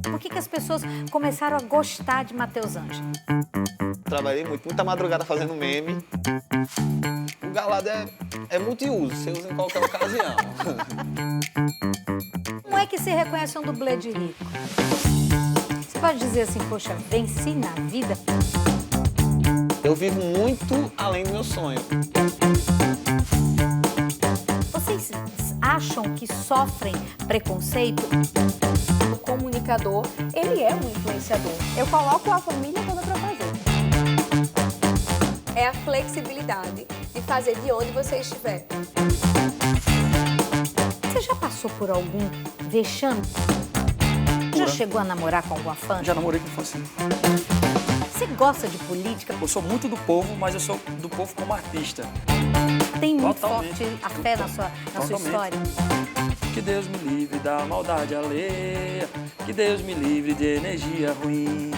Por que as pessoas começaram a gostar de Matheus Ângelo? Trabalhei muito, muita madrugada fazendo meme. O galado é multiuso, você usa em qualquer ocasião. Como é que se reconhece um dublê de rico? Você pode dizer assim, poxa, venci na vida? Eu vivo muito além do meu sonho. Vocês acham que sofrem preconceito? O comunicador, ele é um influenciador. Eu coloco a família toda para fazer. É a flexibilidade de fazer de onde você estiver. Você já passou por algum vexame? Já chegou a namorar com alguma fã? Já namorei com fã, sim. Você gosta de política? Eu sou muito do povo, mas eu sou do povo como artista. Tem muito Totalmente. forte a fé na sua Totalmente. história? Que Deus me livre da maldade alheia, que Deus me livre de energia ruim.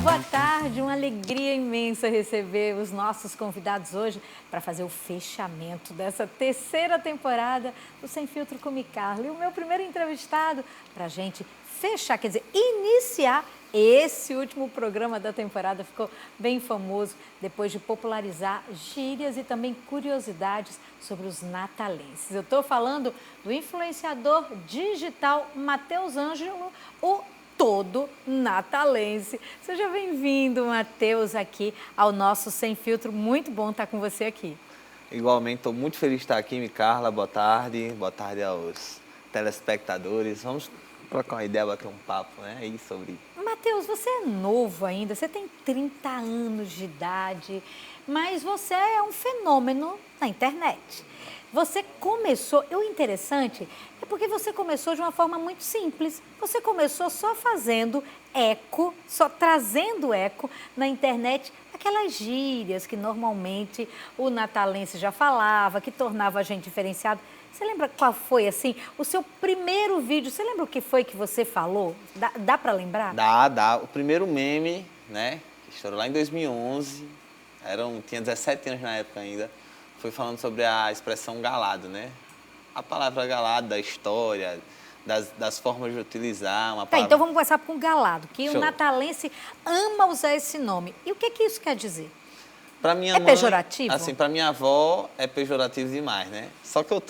Boa tarde, uma alegria imensa receber os nossos convidados hoje para fazer o fechamento dessa terceira temporada do Sem Filtro com Micarla. E o meu primeiro entrevistado para a gente fechar, quer dizer, iniciar esse último programa da temporada, ficou bem famoso depois de popularizar gírias e também curiosidades sobre os natalenses. Eu estou falando do influenciador digital Matheus Ângelo, o todo natalense. Seja bem-vindo, Matheus, aqui ao nosso Sem Filtro. Muito bom estar com você aqui. Igualmente, estou muito feliz de estar aqui, Micarla. Boa tarde aos telespectadores. Vamos trocar uma ideia, bater um papo, né? Aí sobre... Matheus, você é novo ainda, você tem 30 anos de idade, mas você é um fenômeno na internet. Você começou, e o interessante é porque você começou de uma forma muito simples. Você começou só fazendo eco, só trazendo eco na internet, aquelas gírias que normalmente o natalense já falava, que tornava a gente diferenciado. Você lembra qual foi, assim, o seu primeiro vídeo? Você lembra o que foi que você falou? Dá para lembrar? Dá. O primeiro meme, né, que estourou lá em 2011, tinha 17 anos na época ainda, foi falando sobre a expressão galado, né? A palavra galado, da história, das formas de utilizar uma palavra... Então vamos começar com galado, que Show. o natalense ama usar esse nome. E o que isso quer dizer? Pra minha É mãe, pejorativo? Assim, pra minha avó é pejorativo demais, né? Só que eu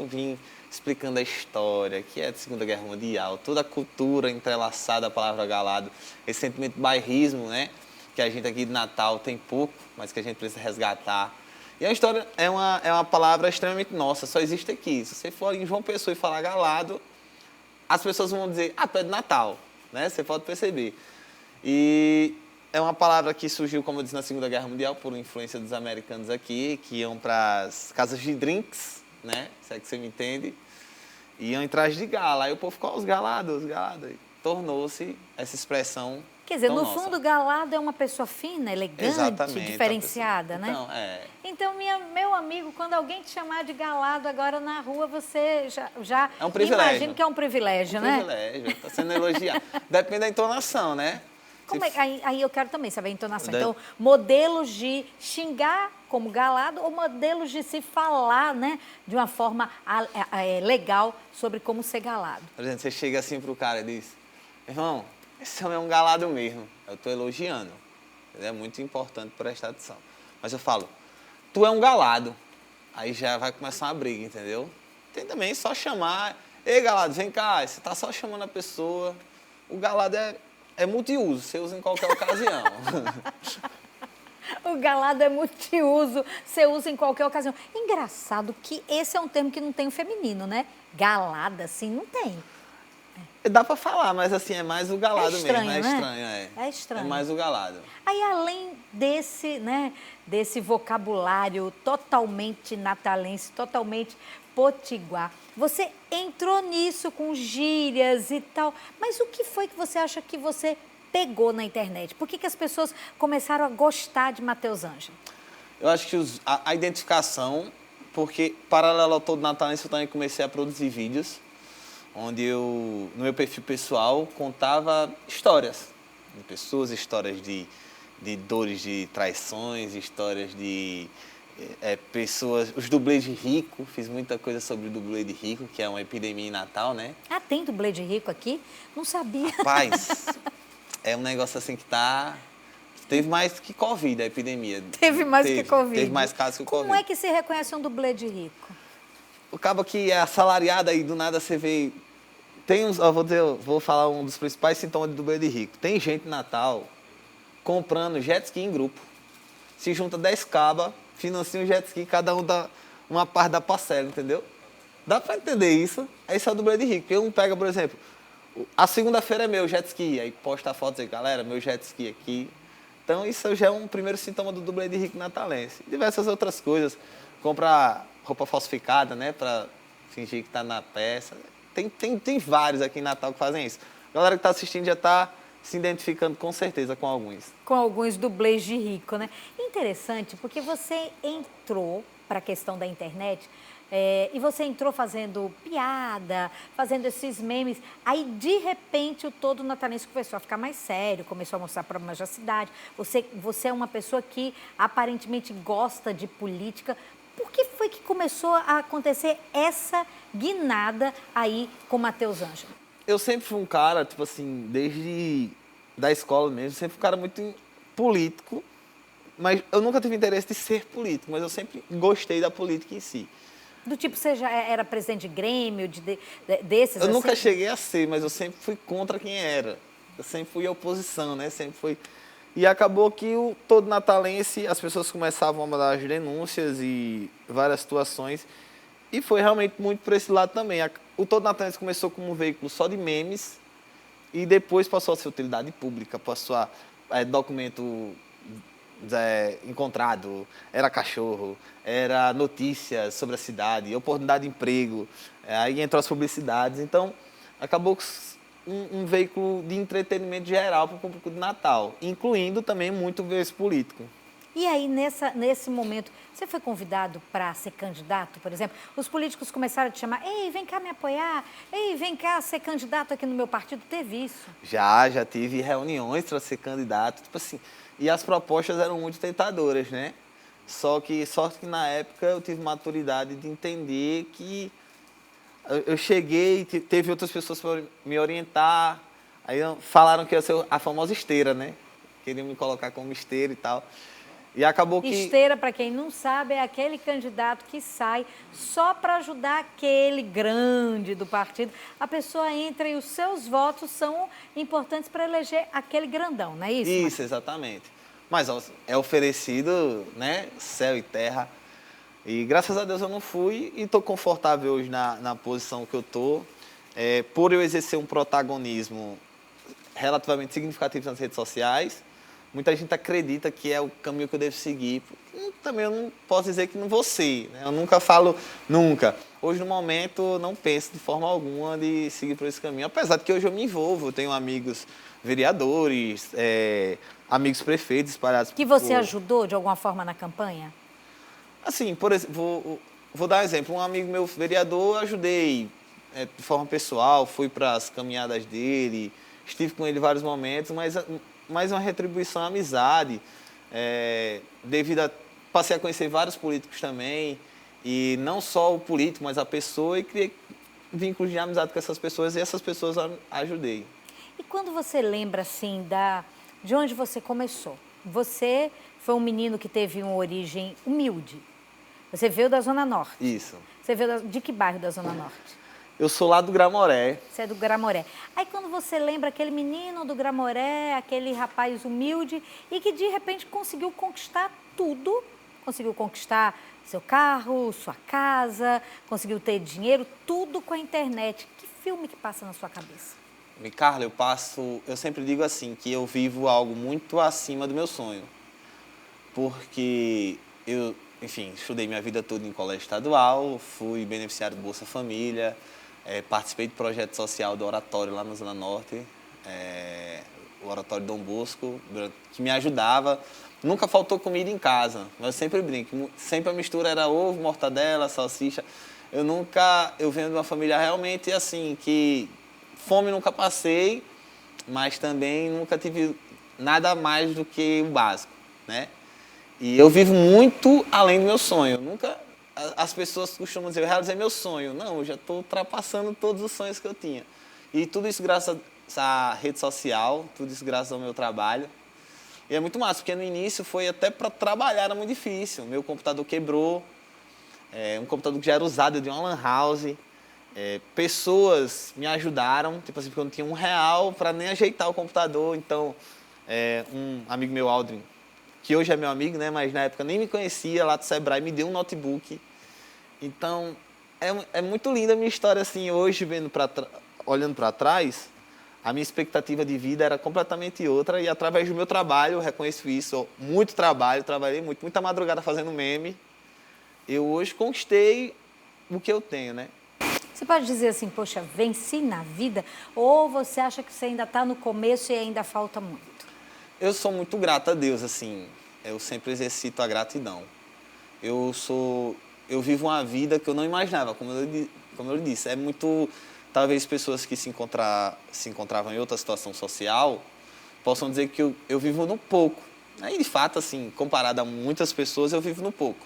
vim explicando a história, que é da Segunda Guerra Mundial, toda a cultura entrelaçada à palavra galado, esse sentimento de bairrismo, né? Que a gente aqui de Natal tem pouco, mas que a gente precisa resgatar. E a história é uma palavra extremamente nossa, só existe aqui. Se você for em João Pessoa e falar galado, as pessoas vão dizer, pé de Natal, né? Você pode perceber. E é uma palavra que surgiu, como eu disse, na Segunda Guerra Mundial, por influência dos americanos aqui, que iam para as casas de drinks, né? Se é que você me entende. Iam em traje de gala. Aí o povo ficou, os galados. E tornou-se essa expressão. Quer dizer, tão no nossa. fundo, galado é uma pessoa fina, elegante, Exatamente, diferenciada, né? Então, Então, meu amigo, quando alguém te chamar de galado agora na rua, você já é um privilégio. imagina que é um privilégio, né? Privilégio, está sendo elogiado. Depende da entonação, né? Aí eu quero também saber a entonação. Então, modelos de xingar como galado ou modelos de se falar, né, de uma forma legal sobre como ser galado. Por exemplo, você chega assim pro cara e diz, irmão, esse homem é um galado mesmo. Eu estou elogiando. É muito importante prestar atenção. Mas eu falo, tu é um galado. Aí já vai começar uma briga, entendeu? Tem também só chamar, ei galado, vem cá, você tá só chamando a pessoa. O galado é multiuso, você usa em qualquer ocasião. O galado é multiuso, você usa em qualquer ocasião. Engraçado que esse é um termo que não tem o feminino, né? Galada, assim, não tem. Dá pra falar, mas assim, é mais o galado É estranho, mesmo. né? Estranho. É estranho. É mais o galado. Aí, além desse vocabulário totalmente natalense, totalmente potiguar, você entrou nisso com gírias e tal, mas o que foi que você acha que você pegou na internet? Por que as pessoas começaram a gostar de Matheus Ângelo? Eu acho que a identificação, porque paralelo ao todo natalense, eu também comecei a produzir vídeos, onde eu, no meu perfil pessoal, contava histórias de pessoas, histórias de dores, de traições, histórias de pessoas, os dublês de rico, fiz muita coisa sobre o dublê de rico, que é uma epidemia em Natal, né? Ah, tem dublê de rico aqui? Não sabia. Rapaz, é um negócio assim que teve mais que Covid, a epidemia. Teve mais que Covid. Teve mais casos que Covid. Como é que se reconhece um dublê de rico? O cabo que é assalariado aí, do nada você vê... Tem uns, vou falar um dos principais sintomas de dublê de rico. Tem gente em Natal comprando jet ski em grupo. Se junta 10 cabas, financia um jet ski, cada um dá uma parte da parcela, entendeu? Dá pra entender isso. Esse é o dublê de rico. Porque um pega, por exemplo, a segunda-feira é meu jet ski, aí posta a foto e diz, galera, meu jet ski aqui. Então isso já é um primeiro sintoma do dublê de rico natalense. Diversas outras coisas. Compra roupa falsificada, né, pra fingir que tá na peça. Tem vários aqui em Natal que fazem isso. A galera que está assistindo já está se identificando com certeza com alguns. Com alguns dublês de rico, né? Interessante, porque você entrou para a questão da internet e você entrou fazendo piada, fazendo esses memes. Aí, de repente, o todo natalense começou a ficar mais sério, começou a mostrar problemas da cidade. Você é uma pessoa que aparentemente gosta de política. Por que foi que começou a acontecer essa guinada aí com o Matheus Ângelo? Eu sempre fui um cara, tipo assim, desde da escola mesmo, sempre fui um cara muito político, mas eu nunca tive interesse de ser político, mas eu sempre gostei da política em si. Do tipo, você já era presidente de Grêmio, desses Eu assim? nunca cheguei a ser, mas eu sempre fui contra quem era. Eu sempre fui oposição, né? Sempre fui... E acabou que o todo natalense, as pessoas começavam a mandar as denúncias e várias situações. E foi realmente muito por esse lado também. O todo natalense começou como um veículo só de memes e depois passou a ser utilidade pública, passou a documento encontrado, era cachorro, era notícias sobre a cidade, oportunidade de emprego, aí entrou as publicidades. Então, acabou um veículo de entretenimento geral para o público de Natal, incluindo também muito viés político. E aí, nesse momento, você foi convidado para ser candidato, por exemplo? Os políticos começaram a te chamar, ei, vem cá me apoiar, ei, vem cá ser candidato aqui no meu partido. Teve isso? Já tive reuniões para ser candidato, tipo assim, e as propostas eram muito tentadoras, né? Sorte que na época eu tive maturidade de entender que eu cheguei, teve outras pessoas para me orientar, aí falaram que eu ia ser a famosa esteira, né? Queriam me colocar como esteira e tal. E acabou que... Esteira, para quem não sabe, é aquele candidato que sai só para ajudar aquele grande do partido. A pessoa entra e os seus votos são importantes para eleger aquele grandão, não é isso? Isso, exatamente. Mas é oferecido, né, céu e terra. E graças a Deus eu não fui e estou confortável hoje na posição que eu estou. Por eu exercer um protagonismo relativamente significativo nas redes sociais, muita gente acredita que é o caminho que eu devo seguir. Também eu não posso dizer que não vou ser, né? Eu nunca falo nunca. Hoje, no momento, não penso de forma alguma de seguir por esse caminho. Apesar de que hoje eu me envolvo, eu tenho amigos vereadores, amigos prefeitos espalhados. Que você ajudou de alguma forma na campanha? Assim, por exemplo, vou dar um exemplo. Um amigo meu vereador, eu ajudei de forma pessoal, fui para as caminhadas dele, estive com ele em vários momentos, mas mais uma retribuição à amizade, passei a conhecer vários políticos também, e não só o político, mas a pessoa, e criei vínculos de amizade com essas pessoas, e essas pessoas eu ajudei. E quando você lembra, assim, de onde você começou? Você foi um menino que teve uma origem humilde. Você veio da Zona Norte. Isso. Você veio de que bairro da Zona Norte? Eu sou lá do Gramoré. Você é do Gramoré. Aí quando você lembra aquele menino do Gramoré, aquele rapaz humilde e que de repente conseguiu conquistar tudo, conseguiu conquistar seu carro, sua casa, conseguiu ter dinheiro, tudo com a internet. Que filme que passa na sua cabeça? Carla, eu sempre digo assim, que eu vivo algo muito acima do meu sonho. Porque eu, enfim, estudei minha vida toda em colégio estadual, fui beneficiário do Bolsa Família, participei do projeto social do Oratório lá na Zona Norte, o Oratório Dom Bosco, que me ajudava. Nunca faltou comida em casa, mas eu sempre brinco, sempre a mistura era ovo, mortadela, salsicha. Eu venho de uma família realmente assim, que fome nunca passei, mas também nunca tive nada mais do que o básico, né? E eu vivo muito além do meu sonho. Nunca, as pessoas costumam dizer, eu realizei meu sonho. Não, eu já estou ultrapassando todos os sonhos que eu tinha. E tudo isso graças à rede social, tudo isso graças ao meu trabalho. E é muito massa, porque no início foi até para trabalhar, era muito difícil. Meu computador quebrou, um computador que já era usado de uma lan house. Pessoas me ajudaram, tipo assim, porque eu não tinha R$ 1 para nem ajeitar o computador. Então, um amigo meu, Aldrin, que hoje é meu amigo, né, mas na época nem me conhecia, lá do Sebrae, me deu um notebook. Então, é muito linda a minha história, assim, hoje, olhando para trás, a minha expectativa de vida era completamente outra e através do meu trabalho, eu reconheço isso, muito trabalho, trabalhei muito, muita madrugada fazendo meme, eu hoje conquistei o que eu tenho, né? Você pode dizer assim, poxa, venci na vida? Ou você acha que você ainda está no começo e ainda falta muito? Eu sou muito grato a Deus, assim, eu sempre exercito a gratidão. Eu vivo uma vida que eu não imaginava, como eu disse, é muito, talvez pessoas que se encontravam em outra situação social possam dizer que eu vivo no pouco. Aí, de fato, assim, comparado a muitas pessoas, eu vivo no pouco.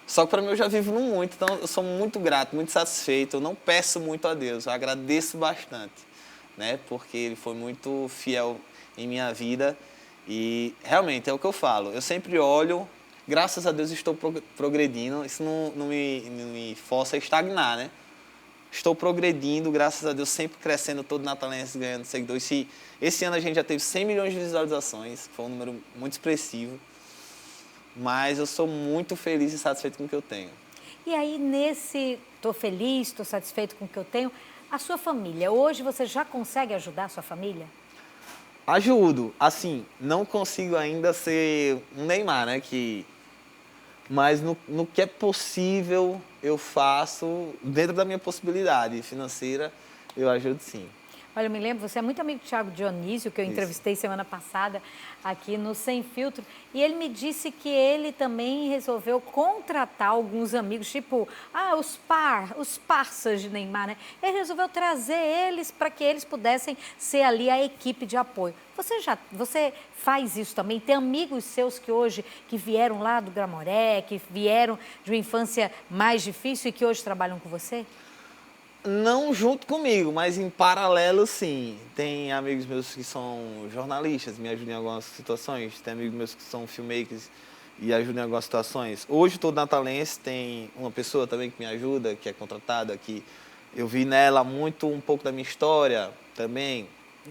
Só que para mim eu já vivo no muito, então eu sou muito grato, muito satisfeito, eu não peço muito a Deus, eu agradeço bastante, né? Porque Ele foi muito fiel em minha vida e realmente é o que eu falo, eu sempre olho, graças a Deus estou progredindo, isso não me força a estagnar, né? Estou progredindo, graças a Deus, sempre crescendo, todo natalense ganhando seguidores. Esse ano a gente já teve 100 milhões de visualizações, foi um número muito expressivo. Mas eu sou muito feliz e satisfeito com o que eu tenho. E aí, estou feliz, estou satisfeito com o que eu tenho, a sua família, hoje você já consegue ajudar a sua família? Ajudo. Assim, não consigo ainda ser um Neymar, né? Mas no que é possível, eu faço, dentro da minha possibilidade financeira, eu ajudo sim. Olha, eu me lembro, você é muito amigo do Thiago Dionísio, que eu entrevistei semana passada aqui no Sem Filtro, e ele me disse que ele também resolveu contratar alguns amigos, tipo, os parças de Neymar, né? Ele resolveu trazer eles para que eles pudessem ser ali a equipe de apoio. Você faz isso também? Tem amigos seus que vieram lá do Gramoré, que vieram de uma infância mais difícil e que hoje trabalham com você? Não junto comigo, mas em paralelo, sim. Tem amigos meus que são jornalistas, me ajudam em algumas situações. Tem amigos meus que são filmmakers e ajudam em algumas situações. Hoje, todo natalense tem uma pessoa também que me ajuda, que é contratada, que eu vi nela muito um pouco da minha história também.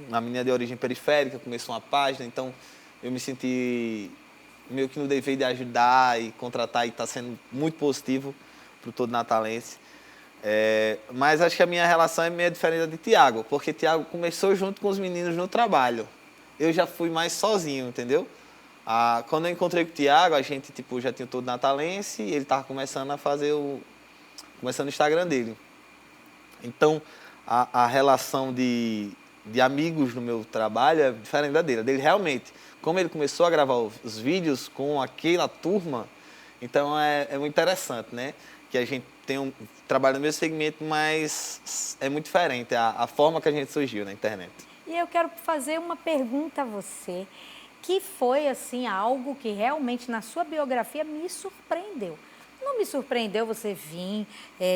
Uma menina de origem periférica, começou uma página, então eu me senti meio que no dever de ajudar e contratar, e está sendo muito positivo para o todo natalense. Mas acho que a minha relação é meio diferente da de Thiago, porque Thiago começou junto com os meninos no trabalho. Eu já fui mais sozinho, entendeu? Quando eu encontrei com o Thiago, a gente já tinha todo natalense e ele estava começando a fazer começando o Instagram dele. Então, a relação de amigos no meu trabalho é diferente da dele. A dele realmente, como ele começou a gravar os vídeos com aquela turma, então é muito interessante, né? Que a gente trabalha no mesmo segmento, mas é muito diferente a forma que a gente surgiu na internet. E eu quero fazer uma pergunta a você, que foi assim algo que realmente na sua biografia me surpreendeu. Não me surpreendeu você vir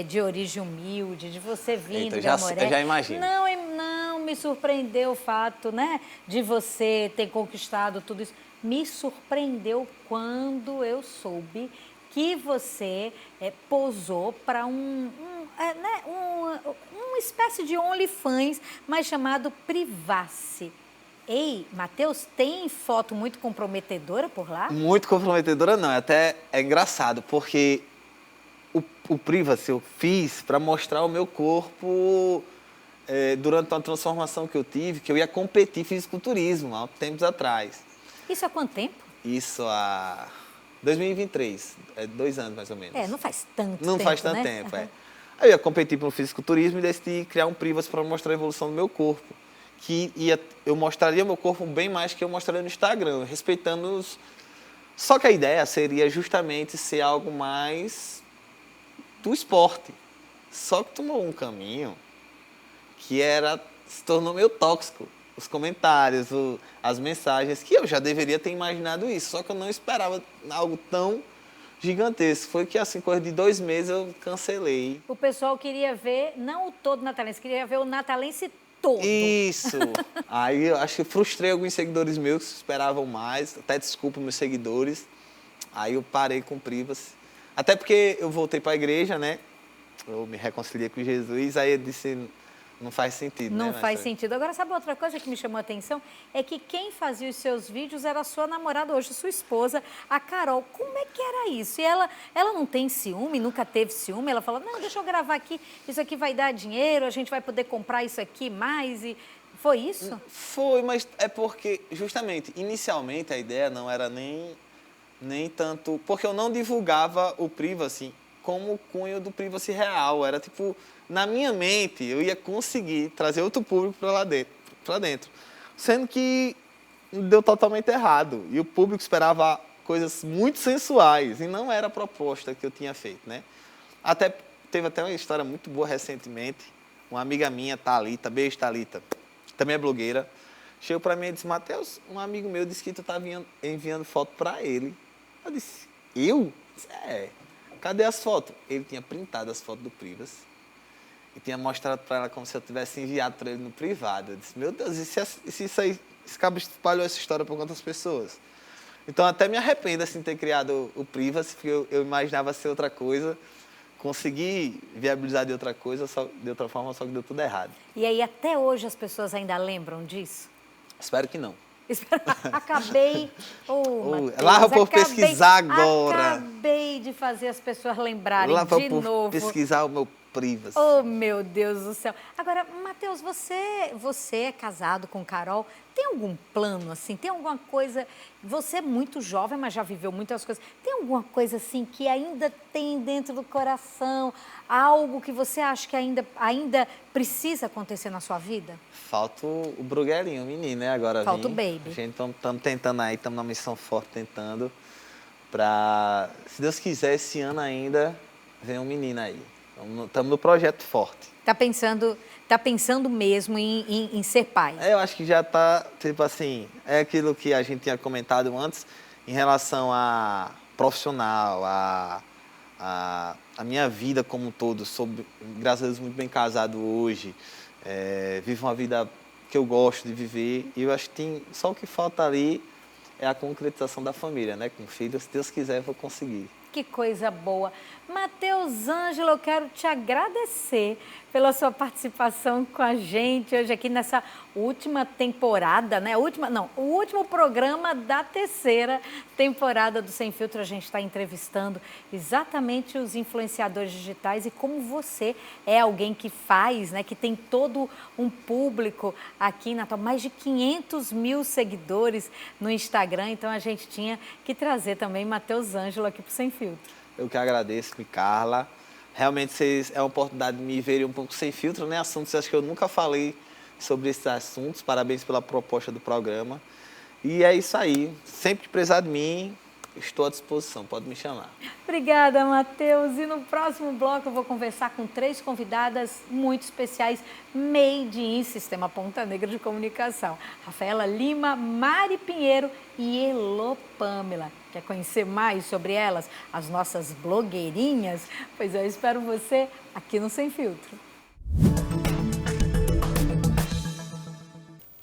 de origem humilde, de você vir do Gramoré. Eu já imagino. Não me surpreendeu o fato, né, de você ter conquistado tudo isso. Me surpreendeu quando eu soube que você posou para uma espécie de OnlyFans, mas chamado Privacy. Ei, Matheus, tem foto muito comprometedora por lá? Muito comprometedora não, até é engraçado, porque o Privacy eu fiz para mostrar o meu corpo durante uma transformação que eu tive, que eu ia competir fisiculturismo há tempos atrás. Isso há quanto tempo? Isso há 2023, 2 anos mais ou menos. Não faz tanto tempo, Não faz tanto né? tempo, Aí eu ia competir para o fisiculturismo e decidi criar um Privacy para mostrar a evolução do meu corpo. Eu mostraria meu corpo bem mais que eu mostraria no Instagram, respeitando os... Só que a ideia seria justamente ser algo mais do esporte. Só que tomou um caminho que se tornou meio tóxico. os comentários, as mensagens, que eu já deveria ter imaginado isso, só que eu não esperava algo tão gigantesco. Foi que, assim, coisa de 2 meses eu cancelei. O pessoal queria ver, não o todo natalense, queria ver o natalense todo. Isso! Aí eu acho que frustrei alguns seguidores meus que esperavam mais, até desculpa meus seguidores. Aí eu parei com o Privacy. Até porque eu voltei para a igreja, né? Eu me reconciliei com Jesus, aí eu disse, não faz sentido, Não né? faz sentido. Agora, sabe outra coisa que me chamou a atenção? É que quem fazia os seus vídeos era a sua namorada, hoje sua esposa, a Carol. Como é que era isso? E ela não tem ciúme, nunca teve ciúme? Ela fala, não, deixa eu gravar aqui, isso aqui vai dar dinheiro, a gente vai poder comprar isso aqui mais e... Foi isso? Foi, mas é porque, justamente, inicialmente a ideia não era nem tanto... Porque eu não divulgava o Privacy como o cunho do Privacy real. Era tipo, na minha mente, eu ia conseguir trazer outro público para dentro. Sendo que deu totalmente errado. E o público esperava coisas muito sensuais. E não era a proposta que eu tinha feito, né? Teve até uma história muito boa recentemente. Uma amiga minha, Thalita, beijo Thalita, também é blogueira, chegou para mim e disse, Matheus, um amigo meu disse que tu tá enviando foto para ele. Eu disse, eu? É. Cadê as fotos? Ele tinha printado as fotos do Privacy e tinha mostrado para ela como se eu tivesse enviado para ele no privado. Eu disse, meu Deus, e se isso aí, esse cabo espalhou essa história para quantas pessoas? Então, até me arrependo assim, de ter criado o Privacy, porque eu imaginava ser outra coisa, consegui viabilizar de outra coisa, de outra forma, só que deu tudo errado. E aí, até hoje, as pessoas ainda lembram disso? Espero que não. Acabei... Matheus, lá eu vou pesquisar agora. Acabei de fazer as pessoas lembrarem Lá de vou novo. pesquisar o meu Privacy. Oh, meu Deus do céu. Agora, Matheus, você é casado com Carol. Tem algum plano, assim? Tem alguma coisa... Você é muito jovem, mas já viveu muitas coisas. Tem alguma coisa, assim, que ainda tem dentro do coração? Algo que você acha que ainda precisa acontecer na sua vida? Falta o Bruguelinho, o menino, né? Agora Falta o vim. baby. A gente estamos tentando aí, estamos numa missão forte tentando. Pra, se Deus quiser, esse ano ainda vem um menino aí. Estamos no projeto forte. Tá pensando mesmo em ser pai? Eu acho que já está, tipo assim, é aquilo que a gente tinha comentado antes em relação a profissional, a minha vida como um todo. Sou, graças a Deus, muito bem casado hoje. Vivo uma vida que eu gosto de viver. E eu acho que só o que falta ali é a concretização da família, né? Com filhos, se Deus quiser, eu vou conseguir. Que coisa boa. Matheus Ângelo, eu quero te agradecer pela sua participação com a gente hoje aqui nessa última temporada, né? O último programa da terceira temporada do Sem Filtro. A gente está entrevistando exatamente os influenciadores digitais e como você é alguém que faz, né? Que tem todo um público aqui em Natal, mais de 500 mil seguidores no Instagram. Então a gente tinha que trazer também Matheus Ângelo aqui para o Sem Filtro. Eu que agradeço, Carla. Realmente é uma oportunidade de me verem um pouco sem filtro, né? Assuntos, acho que eu nunca falei sobre esses assuntos. Parabéns pela proposta do programa. E é isso aí. Sempre que precisar de mim, estou à disposição. Pode me chamar. Obrigada, Matheus. E no próximo bloco eu vou conversar com 3 convidadas muito especiais, made in Sistema Ponta Negra de Comunicação. Rafaela Lima, Mari Pinheiro e Elô Pamela. Quer conhecer mais sobre elas, as nossas blogueirinhas? Pois eu espero você aqui no Sem Filtro.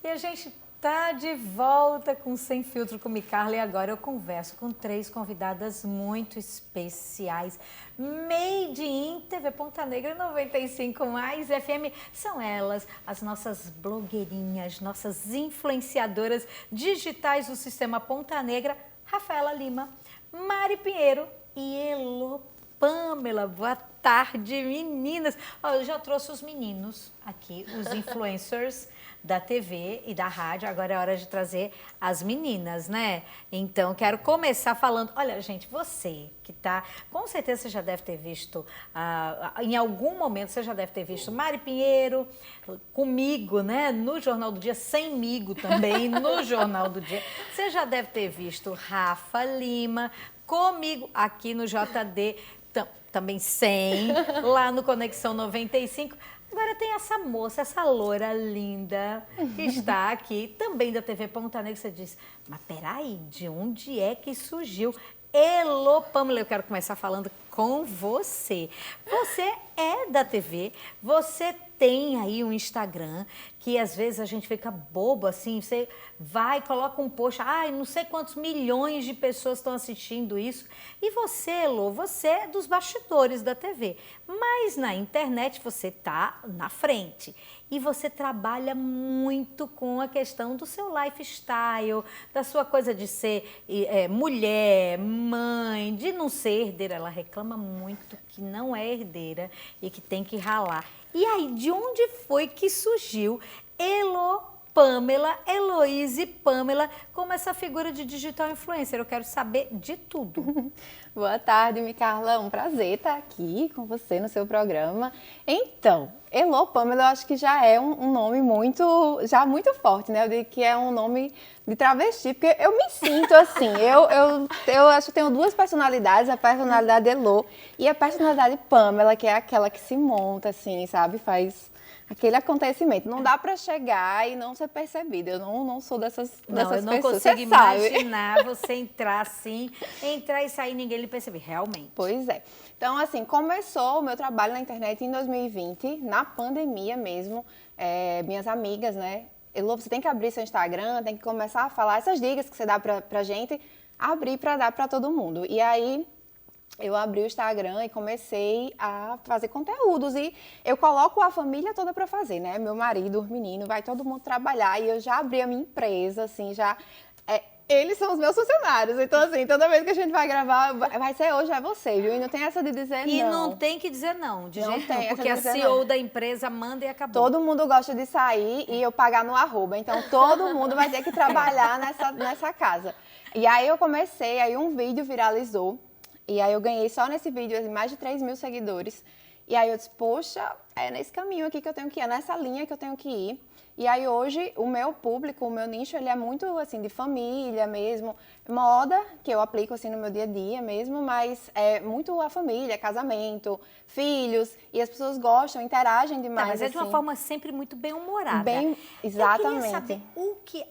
E a gente tá de volta com Sem Filtro com Carla e agora eu converso com 3 convidadas muito especiais. Made in TV Ponta Negra 95 mais FM. São elas, as nossas blogueirinhas, nossas influenciadoras digitais do Sistema Ponta Negra, Rafaela Lima, Mari Pinheiro e Elô Pamela. Boa tarde, meninas. Eu já trouxe os meninos aqui, os influencers da TV e da rádio. Agora é hora de trazer as meninas, né? Então, quero começar falando... Olha, gente, você que tá... Com certeza você já deve ter visto... em algum momento você já deve ter visto Mari Pinheiro comigo, né? No Jornal do Dia, semigo também, no Jornal do Dia. Você já deve ter visto Rafa Lima comigo aqui no JD, também sem, lá no Conexão 95. Agora tem essa moça, essa loura linda, que está aqui, também da TV Ponta Negra. Você diz, mas peraí, de onde é que surgiu? Elô Pâmela, eu quero começar falando com você. Você é da TV, você tem aí um Instagram, que às vezes a gente fica bobo assim, você vai e coloca um post, ai, não sei quantos milhões de pessoas estão assistindo isso. E você, Elô, você é dos bastidores da TV, mas na internet você tá na frente. E você trabalha muito com a questão do seu lifestyle, da sua coisa de ser mulher, mãe, de não ser herdeira. Ela reclama muito que não é herdeira e que tem que ralar. E aí, de onde foi que surgiu Elô Pâmela, Heloíse Pâmela, como essa figura de digital influencer? Eu quero saber de tudo. Boa tarde, Micarla. Um prazer estar aqui com você no seu programa. Então, Elô Pâmela, eu acho que já é um nome muito forte, né? Eu digo que é um nome de travesti, porque eu me sinto assim. Eu acho que tenho duas personalidades, a personalidade Elô e a personalidade Pâmela, que é aquela que se monta, assim, sabe? Faz aquele acontecimento. Não dá para chegar e não ser percebida. Eu não sou dessas pessoas. Eu não consigo imaginar você entrar assim, entrar e sair, ninguém lhe perceber. Realmente. Pois é. Então, assim, começou o meu trabalho na internet em 2020, na pandemia mesmo. Minhas amigas, né? Elô, você tem que abrir seu Instagram, tem que começar a falar essas dicas que você dá pra gente, abrir para dar para todo mundo. E aí eu abri o Instagram e comecei a fazer conteúdos e eu coloco a família toda para fazer, né? Meu marido, os meninos, vai todo mundo trabalhar e eu já abri a minha empresa, assim, eles são os meus funcionários, então assim, toda vez que a gente vai gravar, vai ser hoje, é você, viu? E não tem essa de dizer não. E não tem que dizer não, de jeito nenhum, porque a CEO da empresa manda e acabou. Todo mundo gosta de sair e eu pagar no arroba, então todo mundo vai ter que trabalhar nessa casa. E aí eu comecei, aí um vídeo viralizou, e aí eu ganhei só nesse vídeo mais de 3 mil seguidores. E aí eu disse, poxa, é nesse caminho aqui que eu tenho que ir, é nessa linha que eu tenho que ir. E aí hoje o meu público, o meu nicho, ele é muito assim de família mesmo, moda, que eu aplico assim no meu dia a dia mesmo, mas é muito a família, casamento, filhos, e as pessoas gostam, interagem demais. Mas é de uma assim. forma sempre muito bem-humorada. Exatamente. Eu queria saber o que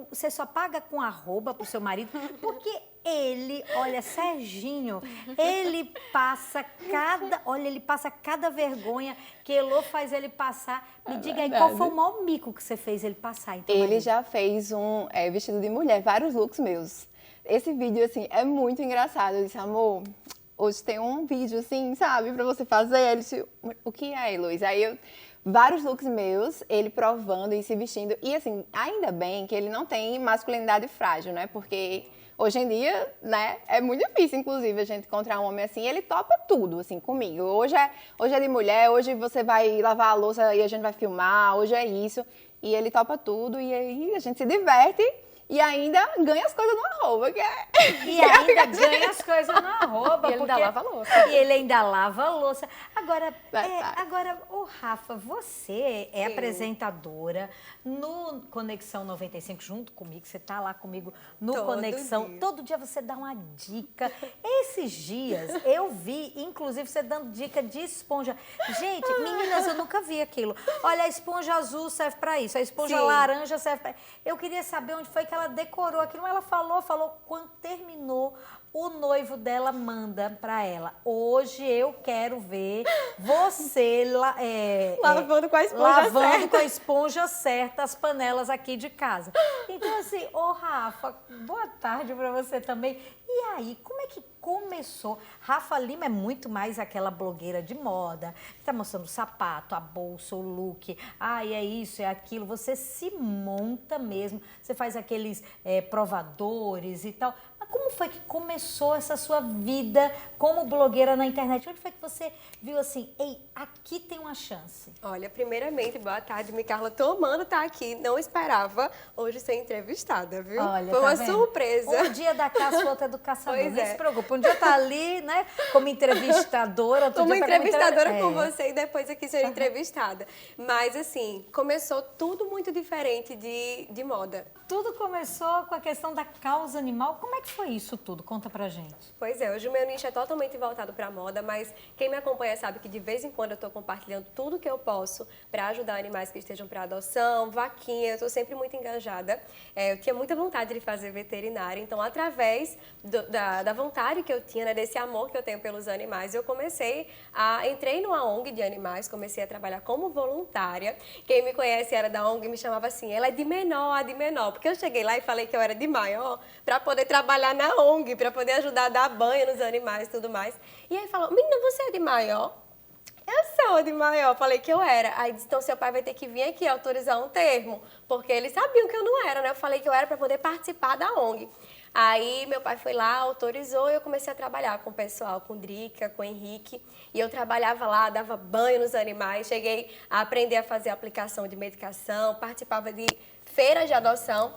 você só paga com arroba pro seu marido, porque ele, olha, Serginho, ele passa cada vergonha que Elô faz ele passar. Me diga aí, qual foi o maior mico que você fez ele passar? Então, ele já fez um vestido de mulher, vários looks meus. Esse vídeo, assim, é muito engraçado. Eu disse, amor, hoje tem um vídeo, assim, sabe, pra você fazer. Ele disse, o que é, Heloísa? Aí vários looks meus, ele provando e se vestindo. E, assim, ainda bem que ele não tem masculinidade frágil, né? Porque hoje em dia, né, é muito difícil, inclusive, a gente encontrar um homem assim. Ele topa tudo, assim, comigo. Hoje é de mulher, hoje você vai lavar a louça e a gente vai filmar, hoje é isso. E ele topa tudo e aí a gente se diverte. E ainda ganha as coisas no arroba, que é... E ainda ganha as coisas no arroba. E ele ainda lava a louça. E ele ainda lava a louça. Agora, Rafa, você é apresentadora no Conexão 95, junto comigo, você tá lá comigo no Conexão. Todo dia você dá uma dica. Esses dias eu vi, inclusive, você dando dica de esponja. Gente, meninas, eu nunca vi aquilo. Olha, a esponja azul serve para isso, a esponja laranja serve para... Eu queria saber onde foi que ela decorou aquilo. Ela falou, quando terminou, o noivo dela manda para ela. Hoje eu quero ver você lavando com a esponja certa as panelas aqui de casa. Então assim, Rafa, boa tarde para você também. E aí, como é que começou? Rafa Lima é muito mais aquela blogueira de moda, tá mostrando o sapato, a bolsa, o look, é isso, é aquilo. Você se monta mesmo, você faz aqueles provadores e tal. Mas como foi que começou essa sua vida como blogueira na internet? Onde foi que você viu assim, aqui tem uma chance? Olha, primeiramente, boa tarde, Micarla. Tô amando estar aqui. Não esperava hoje ser entrevistada, viu? Olha, foi uma surpresa. Um dia da caça, outro é do caçador. Pois Nem é. se preocupe. Um dia tá ali, né, como entrevistadora, outro Como dia tá entrevistadora com É. você e depois aqui ser entrevistada. Mas, assim, começou tudo muito diferente de moda. Tudo começou com a questão da causa animal. Como é que foi isso tudo? Conta pra gente. Pois é, hoje o meu nicho é totalmente voltado para moda, mas quem me acompanha sabe que de vez em quando eu estou compartilhando tudo que eu posso para ajudar animais que estejam para adoção, vaquinha, eu estou sempre muito engajada. Eu tinha muita vontade de fazer veterinária, então através da vontade que eu tinha, né, desse amor que eu tenho pelos animais, eu entrei numa ONG de animais, comecei a trabalhar como voluntária. Quem me conhece era da ONG me chamava assim, ela é de menor, porque eu cheguei lá e falei que eu era de maior para poder trabalhar na ONG, para poder ajudar a dar banho nos animais e tudo mais. E aí falou, menina, você é de maior? Eu sou de maior, falei que eu era. Aí disse, então seu pai vai ter que vir aqui autorizar um termo, porque eles sabiam que eu não era, né? Eu falei que eu era para poder participar da ONG. Aí meu pai foi lá, autorizou e eu comecei a trabalhar com o pessoal, com Drica, com o Henrique. E eu trabalhava lá, dava banho nos animais, cheguei a aprender a fazer aplicação de medicação, participava de feiras de adoção.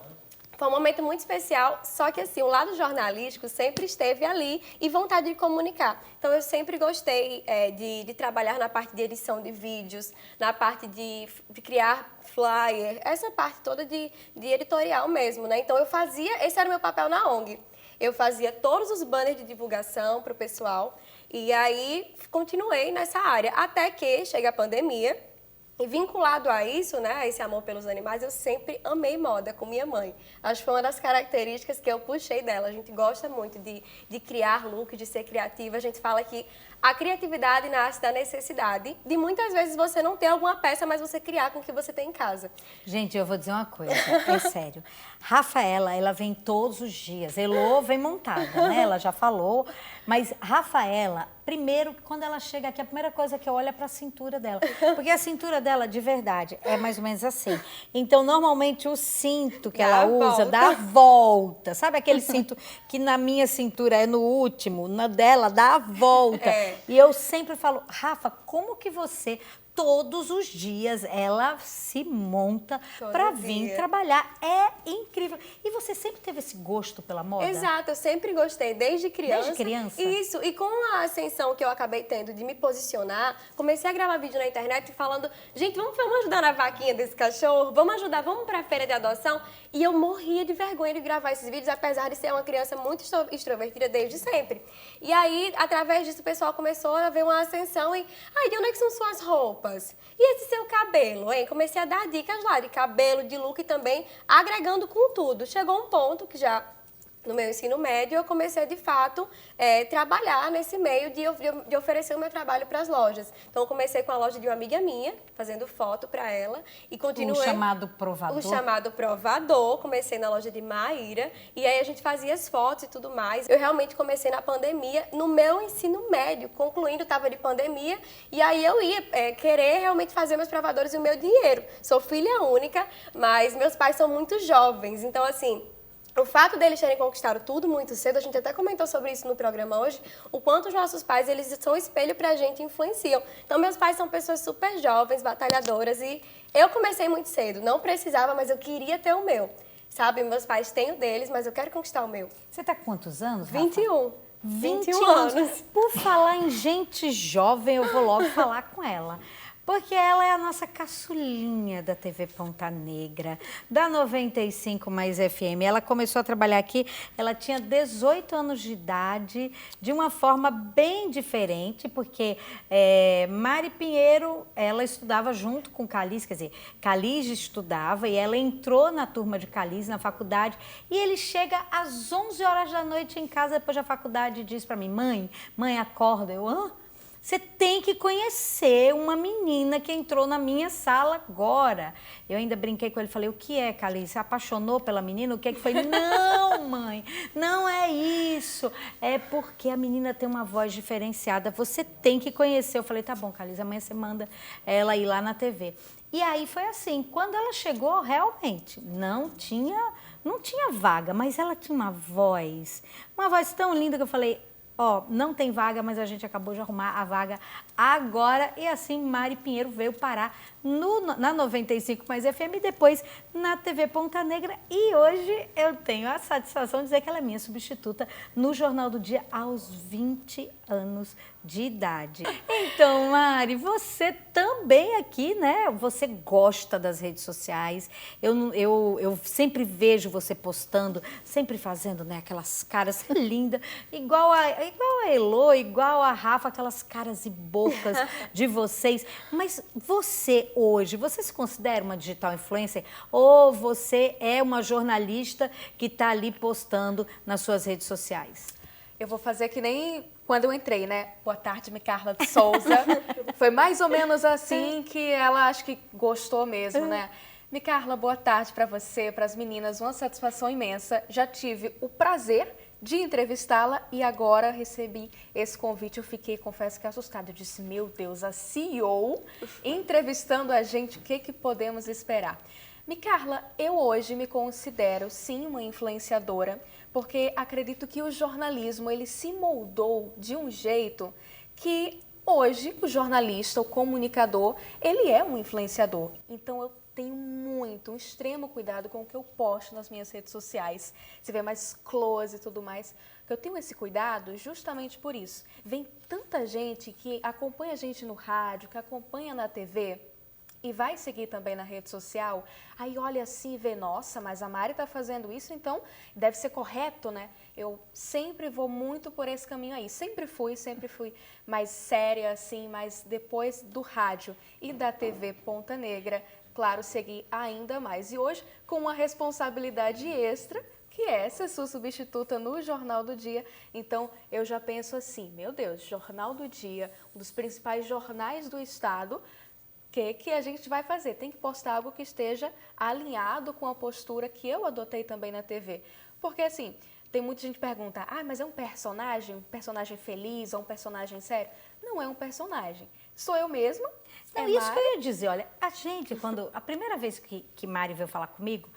Foi um momento muito especial, só que assim, o lado jornalístico sempre esteve ali e vontade de comunicar. Então eu sempre gostei de trabalhar na parte de edição de vídeos, na parte de criar flyer, essa parte toda de editorial mesmo, né? Então esse era o meu papel na ONG. Eu fazia todos os banners de divulgação para o pessoal e aí continuei nessa área, até que chega a pandemia. E vinculado a isso, né, a esse amor pelos animais, eu sempre amei moda com minha mãe. Acho que foi uma das características que eu puxei dela. A gente gosta muito de criar looks, de ser criativa. A gente fala que a criatividade nasce da necessidade de muitas vezes você não ter alguma peça, mas você criar com o que você tem em casa. Gente, eu vou dizer uma coisa, é sério. Rafaela, ela vem todos os dias. Elô vem montada, né? Ela já falou. Mas Rafaela, primeiro, quando ela chega aqui, a primeira coisa que eu olho é para a cintura dela. Porque a cintura dela, de verdade, é mais ou menos assim. Então, normalmente, o cinto que ela usa dá a volta. Sabe aquele cinto que na minha cintura é no último, na dela dá a volta. E eu sempre falo, Rafa, como que você... Todos os dias ela se monta para vir trabalhar. É incrível. E você sempre teve esse gosto pela moda? Exato, eu sempre gostei, desde criança. Desde criança? Isso, e com a ascensão que eu acabei tendo de me posicionar, comecei a gravar vídeo na internet falando, gente, vamos ajudar na vaquinha desse cachorro, vamos para a feira de adoção. E eu morria de vergonha de gravar esses vídeos, apesar de ser uma criança muito extrovertida desde sempre. E aí, através disso, o pessoal começou a ver uma ascensão e, de onde é que são suas roupas? E esse seu cabelo, hein? Comecei a dar dicas lá de cabelo, de look também, agregando com tudo. Chegou um ponto que já... No meu ensino médio, eu comecei, de fato, trabalhar nesse meio de oferecer o meu trabalho para as lojas. Então, eu comecei com a loja de uma amiga minha, fazendo foto para ela, e continuei... O chamado provador? O chamado provador. Comecei na loja de Maíra, e aí a gente fazia as fotos e tudo mais. Eu realmente comecei na pandemia, no meu ensino médio, concluindo, estava de pandemia, e aí eu ia querer realmente fazer meus provadores e o meu dinheiro. Sou filha única, mas meus pais são muito jovens, então, assim... O fato deles terem conquistado tudo muito cedo, a gente até comentou sobre isso no programa hoje, o quanto os nossos pais, eles são espelho pra gente e influenciam. Então, meus pais são pessoas super jovens, batalhadoras, e eu comecei muito cedo. Não precisava, mas eu queria ter o meu. Sabe, meus pais têm o deles, mas eu quero conquistar o meu. Você tá com quantos anos, Rafa? 21. 21 anos. Por falar em gente jovem, eu vou logo falar com ela. Porque ela é a nossa caçulinha da TV Ponta Negra, da 95 Mais FM. Ela começou a trabalhar aqui, ela tinha 18 anos de idade, de uma forma bem diferente, porque Mari Pinheiro, ela estudava junto com Caliz, quer dizer, Caliz estudava e ela entrou na turma de Caliz na faculdade e ele chega às 11 horas da noite em casa, depois da faculdade, e diz para mim, mãe, acorda. Eu, você tem que conhecer uma menina que entrou na minha sala agora. Eu ainda brinquei com ele, falei, o que é, Caliz? Você apaixonou pela menina? O que é que foi? Não, mãe, não é isso. É porque a menina tem uma voz diferenciada, você tem que conhecer. Eu falei, tá bom, Caliz, amanhã você manda ela ir lá na TV. E aí foi assim, quando ela chegou, realmente, não tinha vaga, mas ela tinha uma voz tão linda que eu falei, Ó, não tem vaga, mas a gente acabou de arrumar a vaga agora. E assim, Mari Pinheiro veio parar na 95 Mais FM e depois na TV Ponta Negra. E hoje eu tenho a satisfação de dizer que ela é minha substituta no Jornal do Dia aos 20 anos de idade. Então, Mari, você também aqui, né? Você gosta das redes sociais. Eu sempre vejo você postando, sempre fazendo, né, aquelas caras lindas, igual a Elô, igual a Rafa, aquelas caras e bocas de vocês. Mas você hoje, você se considera uma digital influencer ou você é uma jornalista que está ali postando nas suas redes sociais? Eu vou fazer que nem quando eu entrei, né? Boa tarde, Micarla de Souza. Foi mais ou menos assim que ela acho que gostou mesmo, né? Micarla, boa tarde para você, para as meninas. Uma satisfação imensa. Já tive o prazer de entrevistá-la e agora recebi esse convite. Eu fiquei, confesso que assustada. Eu disse, meu Deus, a CEO entrevistando a gente, o que podemos esperar? Micarla, eu hoje me considero, sim, uma influenciadora, porque acredito que o jornalismo, ele se moldou de um jeito que hoje o jornalista, o comunicador, ele é um influenciador. Então eu tenho um extremo cuidado com o que eu posto nas minhas redes sociais. Você vê mais close e tudo mais. Eu tenho esse cuidado justamente por isso. Vem tanta gente que acompanha a gente no rádio, que acompanha na TV, e vai seguir também na rede social, aí olha assim e vê, nossa, mas a Mari está fazendo isso, então deve ser correto, né? Eu sempre vou muito por esse caminho aí, sempre fui mais séria, assim, mas depois do rádio e da TV Ponta Negra, claro, segui ainda mais. E hoje, com uma responsabilidade extra, que é ser sua substituta no Jornal do Dia. Então, eu já penso assim, meu Deus, Jornal do Dia, um dos principais jornais do estado, que a gente vai fazer? Tem que postar algo que esteja alinhado com a postura que eu adotei também na TV. Porque, assim, tem muita gente que pergunta, mas é um personagem feliz ou um personagem sério? Não é um personagem. Sou eu mesma. Não, isso que eu ia dizer, olha, a gente, a primeira vez que Mari veio falar comigo,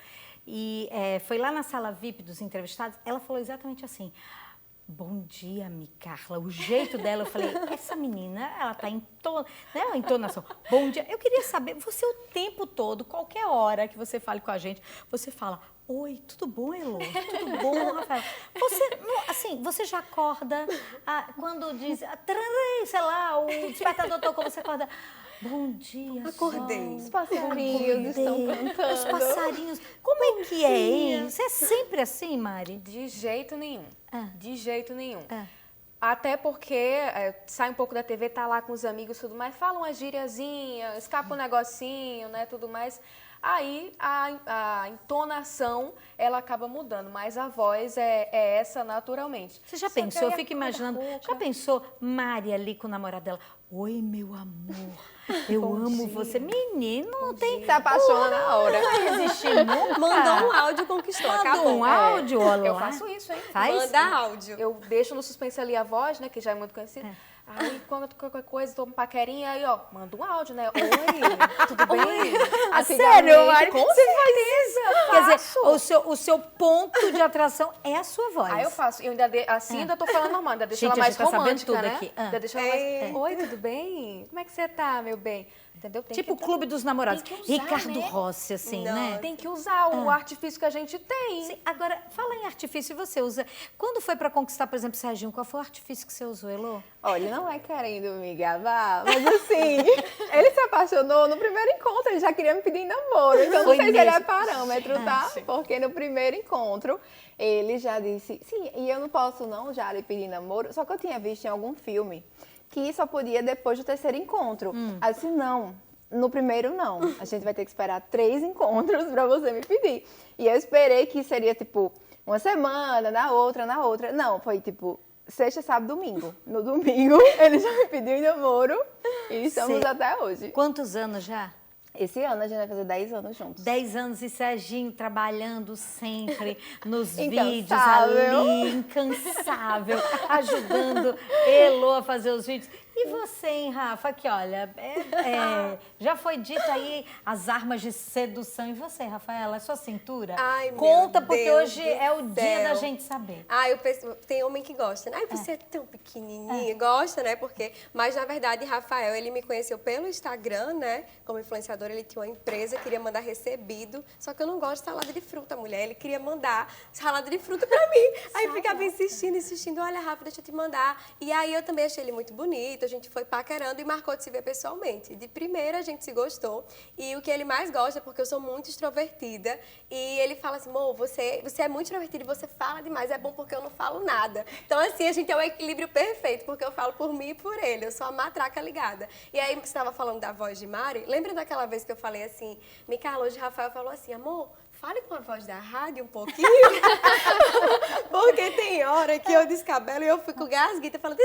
e foi lá na sala VIP dos entrevistados, ela falou exatamente assim, bom dia, Micarla. O jeito dela, eu falei, essa menina, ela tá a entonação. Bom dia. Eu queria saber, você o tempo todo, qualquer hora que você fale com a gente, você fala, oi, tudo bom, Elô? Tudo bom, Rafael? Você já acorda quando diz, sei lá, o despertador tocou, você acorda, bom dia, acordei. Sol. Os passarinhos estão cantando. Os passarinhos. Como é que é, hein? Você é sempre assim, Mari? De jeito nenhum. De jeito nenhum. Ah. Até porque sai um pouco da TV, tá lá com os amigos e tudo mais, fala uma gíriazinha, escapa um negocinho, né, tudo mais. Aí a entonação, ela acaba mudando, mas a voz é essa naturalmente. Você já pensou, eu fico imaginando, já pensou Mari ali com o namorado dela? Oi, meu amor, eu amo você. Menino, não tem... Se apaixona na hora. Não vai existir nunca. Mandou um áudio, conquistou, Manda acabou. um áudio, olha Eu lá. faço isso, hein? Faz? Manda áudio. Eu deixo no suspense ali a voz, né, que já é muito conhecida. Aí, quando qualquer coisa, tô um paquerinha, aí, ó, manda um áudio, né? Oi, tudo bem? Assim, Sério, Mari? Com certeza, Quer dizer, o seu ponto de atração é a sua voz. Aí eu faço, eu ainda ainda tô falando normal, ainda deixo Gente, ela a mais gente tá sabendo romântica, tudo né? aqui. Ainda deixo ela mais, oi, tudo bem? Como é que você tá, meu bem? Entendeu? Tem Tipo o que- Clube dos Namorados. tem que usar, Ricardo né? Rossi, assim, né? Tem que usar o artifício que a gente tem. Sim, agora, fala em artifício, você usa... Quando foi para conquistar, por exemplo, Serginho, qual foi o artifício que você usou, Elô? Olha, não é querendo me gabar, mas assim, ele se apaixonou no primeiro encontro, ele já queria me pedir em namoro. Então Foi não sei se ele é mesmo? parâmetro, tá? Porque no primeiro encontro, ele já disse, sim, e eu não posso não já lhe pedir namoro, só que eu tinha visto em algum filme que só podia depois do terceiro encontro. Aí eu disse, não. No primeiro, não. A gente vai ter que esperar 3 encontros pra você me pedir. E eu esperei que seria, tipo, uma semana, na outra. Não, foi, tipo, sexta, sábado, domingo. No domingo, ele já me pediu em namoro e estamos Sim. até hoje. Quantos anos já? Esse ano a gente vai fazer 10 anos juntos. 10 anos e Serginho trabalhando sempre nos Incansável. vídeos ali, incansável, ajudando Elô a fazer os vídeos. E você, hein, Rafa? Que olha, já foi dito aí as armas de sedução. E você, Rafaela, a sua cintura? Ai, meu Conta, porque Deus hoje do é o dia da céu. gente saber. Eu penso, tem homem que gosta, né? Ai, você é tão pequenininha. Gosta, né? Mas, na verdade, Rafael, ele me conheceu pelo Instagram, né? Como influenciador, ele tinha uma empresa, queria mandar recebido. Só que eu não gosto de salada de fruta, mulher. Ele queria mandar salada de fruta pra mim. Aí ficava insistindo. Olha, Rafa, deixa eu te mandar. E aí eu também achei ele muito bonito. A gente foi paquerando e marcou de se ver pessoalmente. De primeira, a gente se gostou. E o que ele mais gosta é porque eu sou muito extrovertida. E ele fala assim, amor, você é muito extrovertida e você fala demais. É bom porque eu não falo nada. Então, assim, a gente é um equilíbrio perfeito, porque eu falo por mim e por ele. Eu sou a matraca ligada. E aí, você estava falando da voz de Mari. Lembra daquela vez que eu falei assim, Micaela, hoje Rafael falou assim, amor, fale com a voz da rádio um pouquinho. Porque tem hora que eu descabelo e eu fico gasguita, falando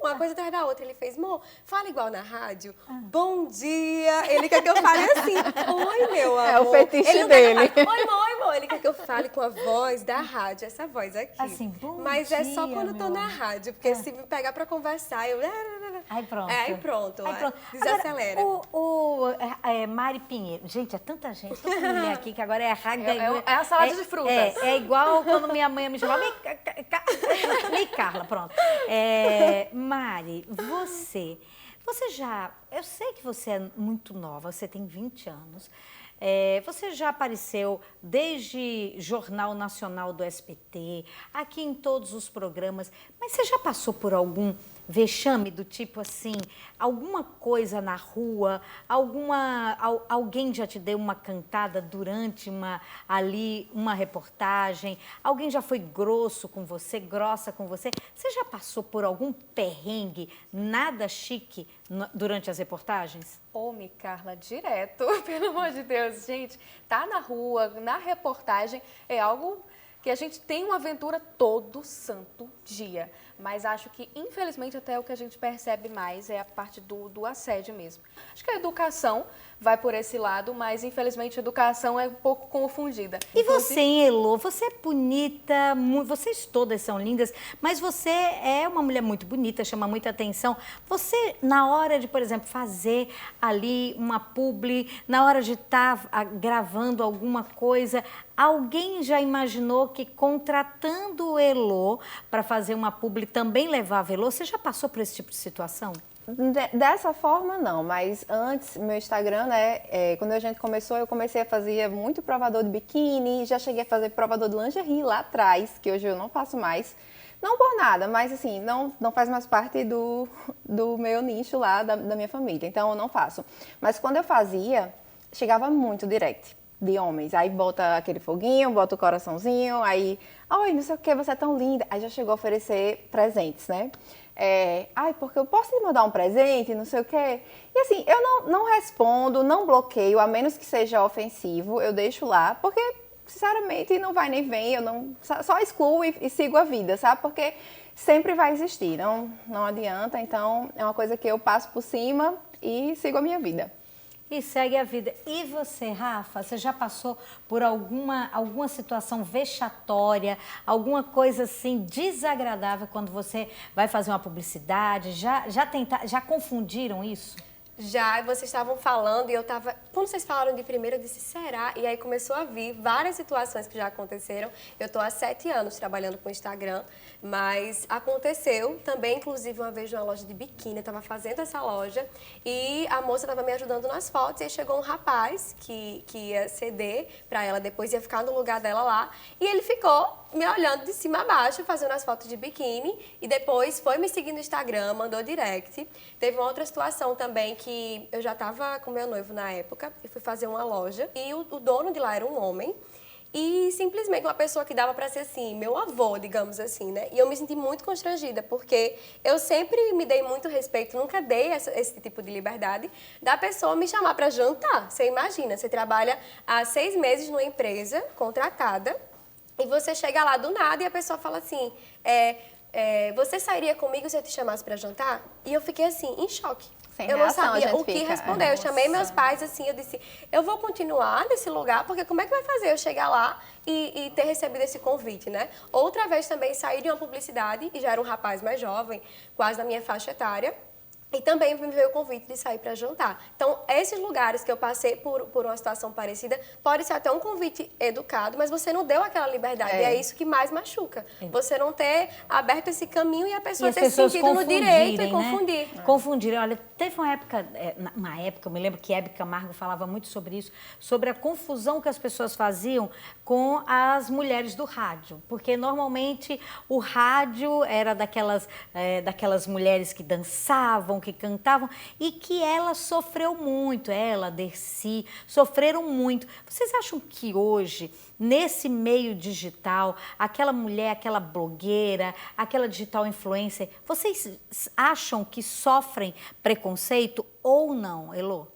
uma coisa atrás da outra. Ele fez, amor, fala igual na rádio. Bom dia. Ele quer que eu fale assim. Oi, meu amor. É o fetiche ele não dele. Quer que eu fale, oi, amor. Ele quer que eu fale com a voz da rádio, essa voz aqui. Assim, bom Mas é só dia, quando eu tô meu na amor. rádio, porque se me pegar pra conversar, eu... Aí pronto. Aí pronto. Agora, Desacelera. Mari Pinheiro. Gente, é tanta gente. Tanta mulher aqui que agora é a É a salada de frutas. É igual quando minha mãe me chamava Carla, pronto. Mari, você já... Eu sei que você é muito nova, você tem 20 anos. Você já apareceu desde Jornal Nacional do SBT, aqui em todos os programas, mas você já passou por algum vexame do tipo assim, alguma coisa na rua, alguém já te deu uma cantada durante uma reportagem, alguém já foi grossa com você? Você já passou por algum perrengue nada chique durante as reportagens? Ô, Carla, direto, pelo amor de Deus, gente, tá na rua, na reportagem, é algo que a gente tem uma aventura todo santo dia. Mas acho que, infelizmente, até o que a gente percebe mais é a parte do assédio mesmo. Acho que a educação vai por esse lado, mas, infelizmente, a educação é um pouco confundida. E você, Elô, você é bonita, vocês todas são lindas, mas você é uma mulher muito bonita, chama muita atenção. Você, na hora de, por exemplo, fazer ali uma publi, na hora de estar gravando alguma coisa, alguém já imaginou que contratando o Elô para fazer uma publi também levava Elô? Você já passou por esse tipo de situação? Dessa forma, não, mas antes, meu Instagram, né, quando a gente começou, eu comecei a fazer muito provador de biquíni, já cheguei a fazer provador de lingerie lá atrás, que hoje eu não faço mais. Não por nada, mas assim, não faz mais parte do meu nicho lá, da minha família, então eu não faço. Mas quando eu fazia, chegava muito direct de homens, aí bota aquele foguinho, bota o coraçãozinho, aí, oi, não sei o que, você é tão linda, aí já chegou a oferecer presentes, né? Porque eu posso lhe mandar um presente, não sei o quê. E assim, eu não respondo, não bloqueio, a menos que seja ofensivo, eu deixo lá, porque, sinceramente, não vai nem vem, só excluo e sigo a vida, sabe? Porque sempre vai existir, não adianta, então é uma coisa que eu passo por cima e sigo a minha vida. E segue a vida. E você, Rafa, você já passou por alguma situação vexatória, alguma coisa assim desagradável quando você vai fazer uma publicidade? Já confundiram isso? Já, vocês estavam falando e eu tava... Quando vocês falaram de primeiro, eu disse, será? E aí começou a vir várias situações que já aconteceram. Eu tô há 7 anos trabalhando com o Instagram, mas aconteceu também, inclusive, uma vez numa loja de biquíni, eu tava fazendo essa loja e a moça tava me ajudando nas fotos e aí chegou um rapaz que ia ceder pra ela, depois ia ficar no lugar dela lá e ele ficou me olhando de cima a baixo, fazendo as fotos de biquíni e depois foi me seguir no Instagram, mandou direct. Teve uma outra situação também que eu já estava com meu noivo na época e fui fazer uma loja e o dono de lá era um homem e simplesmente uma pessoa que dava para ser assim, meu avô, digamos assim, né? E eu me senti muito constrangida porque eu sempre me dei muito respeito, nunca dei esse tipo de liberdade da pessoa me chamar para jantar. Você imagina, você trabalha há 6 meses numa empresa contratada e você chega lá do nada e a pessoa fala assim, você sairia comigo se eu te chamasse para jantar? E eu fiquei assim, em choque. Sem eu não reação, sabia a gente o que fica. responder. Eu chamei meus pais assim, eu disse, eu vou continuar nesse lugar, porque como é que vai fazer eu chegar lá e ter recebido esse convite, né? Outra vez também saí de uma publicidade, e já era um rapaz mais jovem, quase na minha faixa etária, E também me veio o convite de sair para jantar. Então, esses lugares que eu passei por uma situação parecida, pode ser até um convite educado, mas você não deu aquela liberdade. E é isso que mais machuca. Você não ter aberto esse caminho e a pessoa ter se sentido no direito e confundir. Né? Confundirem. Olha, teve uma época, eu me lembro que Hebe Camargo falava muito sobre isso, sobre a confusão que as pessoas faziam com as mulheres do rádio. Porque, normalmente, o rádio era daquelas mulheres que dançavam, que cantavam, e que ela sofreu muito, ela, Dercy, sofreram muito. Vocês acham que hoje, nesse meio digital, aquela mulher, aquela blogueira, aquela digital influencer, vocês acham que sofrem preconceito ou não, Elô?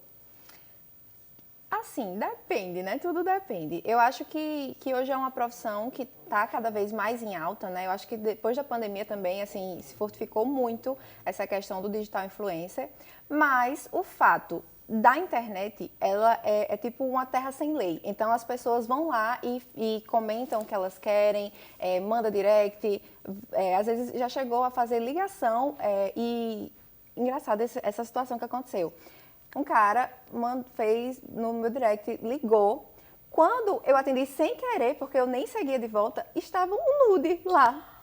Assim, depende, né? Tudo depende. Eu acho que hoje é uma profissão que está cada vez mais em alta, né? Eu acho que depois da pandemia também, assim, se fortificou muito essa questão do digital influencer. Mas o fato da internet, ela é tipo uma terra sem lei. Então, as pessoas vão lá e comentam o que elas querem, manda direct, às vezes já chegou a fazer ligação e... Engraçado essa situação que aconteceu. Um cara fez no meu direct, ligou. Quando eu atendi sem querer, porque eu nem seguia de volta, estava um nude lá.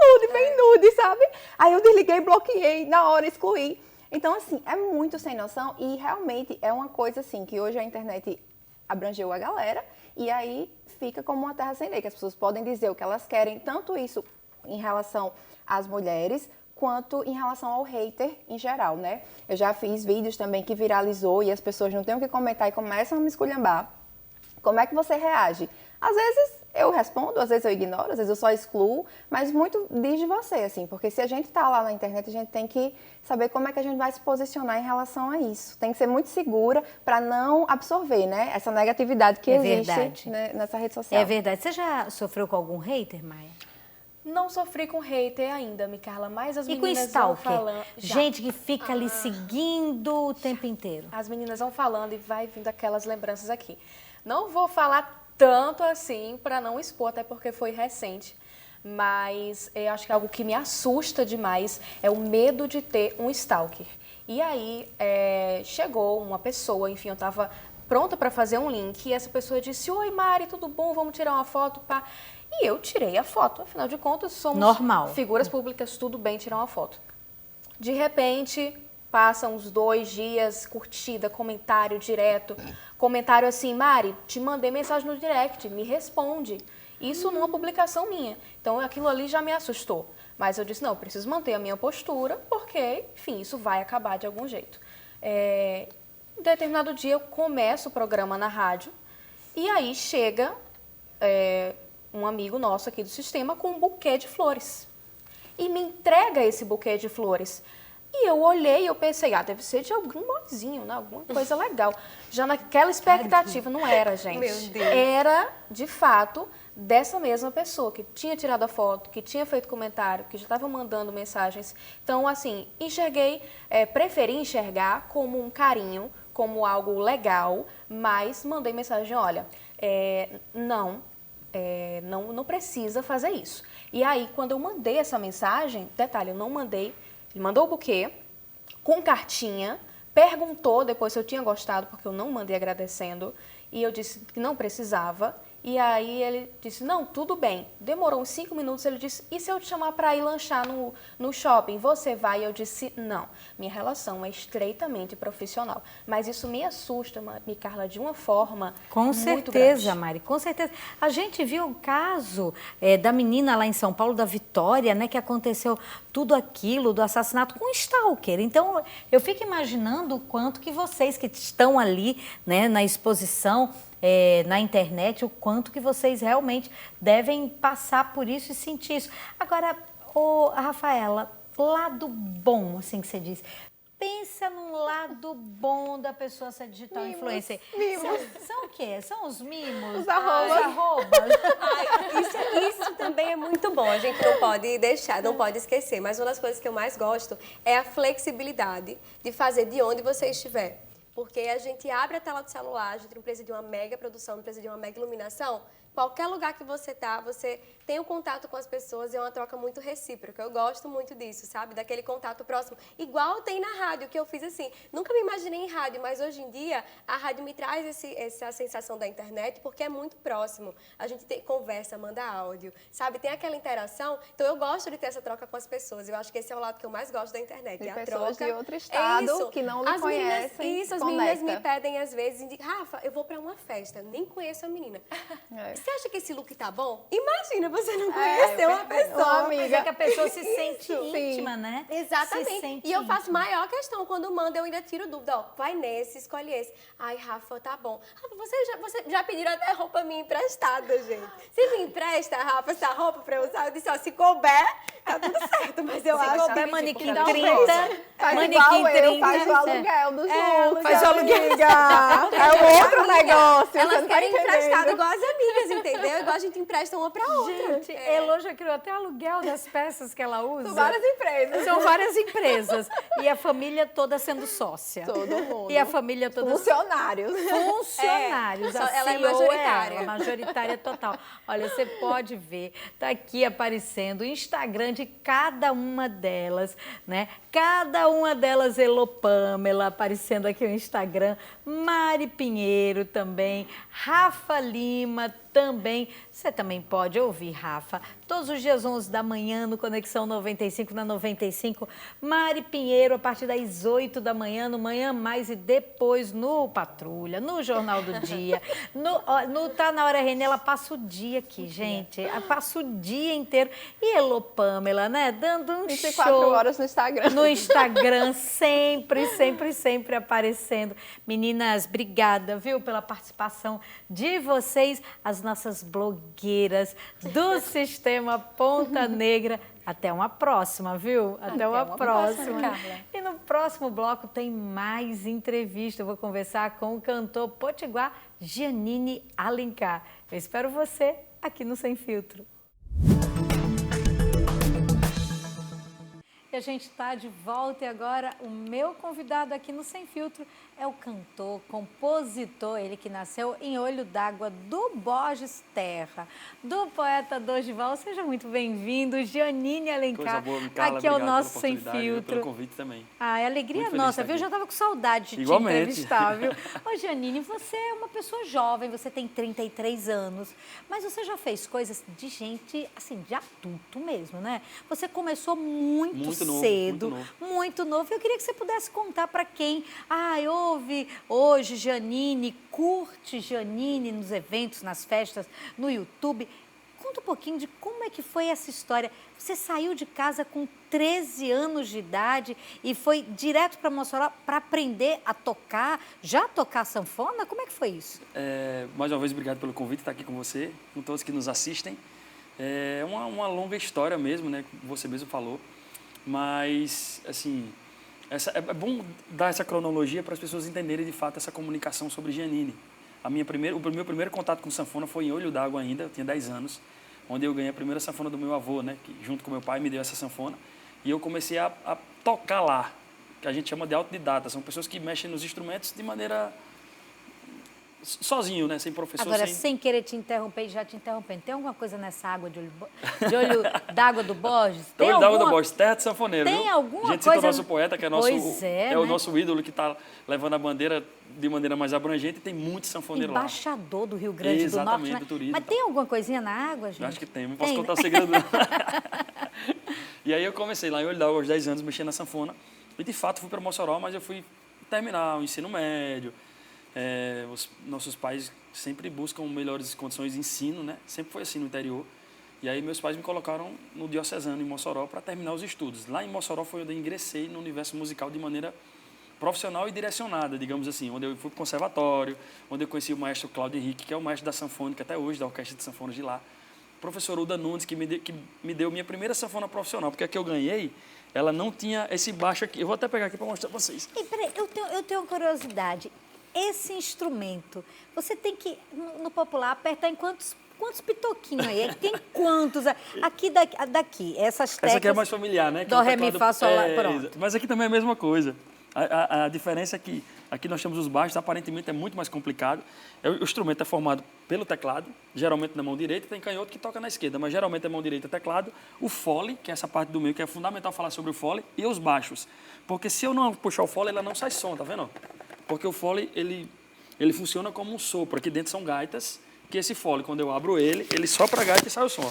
Nude, bem nude, sabe? Aí eu desliguei, bloqueei, na hora excluí. Então, assim, é muito sem noção e realmente é uma coisa, assim, que hoje a internet abrangeu a galera e aí fica como uma terra sem lei, que as pessoas podem dizer o que elas querem, tanto isso em relação às mulheres, quanto em relação ao hater em geral, né? Eu já fiz vídeos também que viralizou e as pessoas não têm o que comentar e começam a me esculhambar. Como é que você reage? Às vezes eu respondo, às vezes eu ignoro, às vezes eu só excluo, mas muito diz de você, assim, porque se a gente tá lá na internet, a gente tem que saber como é que a gente vai se posicionar em relação a isso. Tem que ser muito segura para não absorver, né, essa negatividade que existe, né, nessa rede social. É verdade. Você já sofreu com algum hater, Maia? Não sofri com hater ainda, Micarla, mas as E com meninas vão stalker? falando... Gente que fica ali seguindo o tempo inteiro. As meninas vão falando e vai vindo aquelas lembranças aqui. Não vou falar tanto assim para não expor, até porque foi recente. Mas eu acho que algo que me assusta demais é o medo de ter um stalker. E aí chegou uma pessoa, enfim, eu estava pronta para fazer um link e essa pessoa disse: "Oi, Mari, tudo bom? Vamos tirar uma foto, pá." E eu tirei a foto, afinal de contas, somos figuras públicas, tudo bem tirar uma foto. De repente, passam uns 2 dias, curtida, comentário direto. Comentário assim: "Mari, te mandei mensagem no direct, me responde." Isso numa publicação minha. Então, aquilo ali já me assustou. Mas eu disse: não, eu preciso manter a minha postura, porque, enfim, isso vai acabar de algum jeito. Em determinado dia, eu começo o programa na rádio, e aí chega... um amigo nosso aqui do sistema com um buquê de flores. E me entrega esse buquê de flores. E eu olhei e eu pensei, deve ser de algum mozinho, né? Alguma coisa legal. Já naquela expectativa, não era, gente. Meu Deus. Era, de fato, dessa mesma pessoa que tinha tirado a foto, que tinha feito comentário, que já estava mandando mensagens. Então, assim, preferi enxergar como um carinho, como algo legal, mas mandei mensagem: olha, não precisa fazer isso. E aí, quando eu mandei essa mensagem, detalhe, eu não mandei, ele mandou o buquê com cartinha, perguntou depois se eu tinha gostado, porque eu não mandei agradecendo, e eu disse que não precisava. E aí ele disse: não, tudo bem. Demorou uns 5 minutos, ele disse: e se eu te chamar para ir lanchar no shopping, você vai? E eu disse: não, minha relação é estreitamente profissional. Mas isso me assusta, Micarla, de uma forma com muito certeza, grande. Mari, com certeza. A gente viu o caso da menina lá em São Paulo, da Vitória, né, que aconteceu tudo aquilo, do assassinato com um stalker. Então, eu fico imaginando o quanto que vocês que estão ali, né, na exposição, na internet, o quanto que vocês realmente devem passar por isso e sentir isso. Agora, Rafaela, lado bom, assim que você diz. Pensa num lado bom da pessoa ser digital influencer. São o quê? São os mimos? Os arrobas. Isso também é muito bom. A gente não pode deixar, não pode esquecer. Mas uma das coisas que eu mais gosto é a flexibilidade de fazer de onde você estiver. Porque a gente abre a tela do celular, a gente não precisa de uma mega produção, não precisa de uma mega iluminação. qualquer lugar que você tá, você tem um contato com as pessoas e é uma troca muito recíproca. Eu gosto muito disso, sabe? Daquele contato próximo. Igual tem na rádio, que eu fiz assim. Nunca me imaginei em rádio, mas hoje em dia a rádio me traz essa sensação da internet porque é muito próximo. A gente conversa, manda áudio, sabe? Tem aquela interação. Então eu gosto de ter essa troca com as pessoas. Eu acho que esse é o lado que eu mais gosto da internet. De a pessoas troca. de outro estado que não lhe conhecem. Isso, as meninas me pedem às vezes, Rafa, eu vou pra uma festa, nem conheço a menina. Você acha que esse look tá bom? Imagina, você não conheceu uma pessoa. Uma Mas amiga. é que a pessoa se sente Sim. íntima, né? Se Exatamente. sente E eu faço íntima. maior questão. Quando manda, eu ainda tiro dúvida. Ó, vai nesse, escolhe esse. Ai, Rafa, tá bom. Rafa, você já pediram até roupa minha emprestada, gente. Você me empresta, Rafa, essa roupa pra eu usar? Eu disse, ó, se couber, tá tudo certo. Mas eu Se acho couber que, manequim dá um 30, jeito. Faz manequim igual eu, 30. faz o aluguel dos looks. faz o aluguel. amiga. É um outro negócio, você Elas não tá querem emprestado entendendo. igual as amigas, entendeu? Igual a gente empresta uma pra outra. Gente, Elô já criou até aluguel das peças que ela usa. São várias empresas. São várias empresas. E a família toda sendo sócia. Todo mundo. E a família toda Funcionários. funcionários. É, A ela é CEO majoritária. ela, majoritária total. Olha, você pode ver, tá aqui aparecendo o Instagram de cada uma delas, né? Cada uma delas, Elô Pamela, aparecendo aqui no Instagram. Mari Pinheiro também. Rafa Lima também. Você também pode ouvir, Rafa, todos os dias 11 da manhã no Conexão 95 na 95. Mari Pinheiro, a partir das 8 da manhã, no Manhã Mais e depois no Patrulha, no Jornal do Dia. No Tá Na Hora Renê, ela passa o dia aqui, gente. Ela passa o dia inteiro. E Elô Pamela, né? Dando um 24 show horas no Instagram. no Instagram, sempre, sempre, sempre aparecendo. Meninas, obrigada, viu, pela participação de vocês, as nossas blogueiras do Sistema Ponta Negra. Até uma próxima, viu? Até uma próxima. Carla. E no próximo bloco tem mais entrevista. Eu vou conversar com o cantor potiguar Giannini Alencar. Eu espero você aqui no Sem Filtro. E a gente está de volta e agora o meu convidado aqui no Sem Filtro é o cantor, compositor, ele que nasceu em Olho d'Água, do Borges Terra, do poeta Dorival. Seja muito bem-vindo, Giannini Alencar. Coisa boa, Carla, aqui é o obrigado nosso pela Sem oportunidade, Filtro. pelo convite também. Ah, é alegria Muito feliz nossa, de viu? Eu estar já estava com saudade de te Igualmente. entrevistar, viu? Ô, Giannini, você é uma pessoa jovem, você tem 33 anos, mas você já fez coisas de gente, assim, de adulto mesmo, né? Você começou muito cedo, muito novo. Eu queria que você pudesse contar para quem, ouve hoje Giannini, curte Giannini nos eventos, nas festas, no YouTube. Conta um pouquinho de como é que foi essa história. Você saiu de casa com 13 anos de idade e foi direto para Mossoró para aprender a tocar, já tocar sanfona? Como é que foi isso? Mais uma vez, obrigado pelo convite, estar aqui com você, com todos que nos assistem. É uma longa história mesmo, né? Como você mesmo falou. Mas, assim, é bom dar essa cronologia para as pessoas entenderem de fato essa comunicação sobre Giannini. O meu primeiro contato com sanfona foi em Olho d'Água ainda, eu tinha 10 anos, onde eu ganhei a primeira sanfona do meu avô, né, que junto com meu pai me deu essa sanfona, e eu comecei a tocar lá, que a gente chama de autodidata, são pessoas que mexem nos instrumentos de maneira sozinho, né, sem professor. Agora, sem querer te interromper, já te interrompendo, tem alguma coisa nessa água de olho d'água do Borges? Tem Olho d'Água do Borges, terra de sanfoneiro. Tem viu? alguma a gente coisa... cita o nosso poeta, que é, né? o nosso ídolo, que está levando a bandeira de maneira mais abrangente, e tem muito sanfoneiro Embaixador do Rio Grande do Norte, Exatamente, né? do turismo. Mas tem alguma coisinha na água, gente? Eu acho que tem, não posso contar o segredo não. E aí eu comecei lá em Olho d'Água aos 10 anos, mexendo na sanfona. E de fato fui para Mossoró, mas eu fui terminar o ensino médio. Os nossos pais sempre buscam melhores condições de ensino, né? Sempre foi assim no interior. E aí meus pais me colocaram no Diocesano, em Mossoró, para terminar os estudos. Lá em Mossoró foi onde eu ingressei no universo musical de maneira profissional e direcionada, digamos assim, onde eu fui para o conservatório, onde eu conheci o maestro Cláudio Henrique, que é o maestro da sanfônica até hoje, da Orquestra de Sanfonas de lá. O professor Uda Nunes, que me deu minha primeira sanfona profissional, porque a que eu ganhei, ela não tinha esse baixo aqui. Eu vou até pegar aqui para mostrar para vocês. E peraí, eu tenho uma curiosidade. Esse instrumento, você tem que, no popular, apertar em quantos pitoquinhos aí? Tem quantos? Aqui, daqui, essas teclas... Essa aqui é mais familiar, né? Dó, ré, mi, fá, sol, lá, pronto. Mas aqui também é a mesma coisa. A diferença é que aqui nós temos os baixos, aparentemente é muito mais complicado. O instrumento é formado pelo teclado, geralmente na mão direita, tem canhoto que toca na esquerda, mas geralmente é mão direita teclado, o fole, que é essa parte do meio, que é fundamental falar sobre o fole, e os baixos. Porque se eu não puxar o fole, ela não sai som, tá vendo? Porque o fole, ele funciona como um sopro. Aqui dentro são gaitas, que esse fole, quando eu abro ele sopra a gaita e sai o som.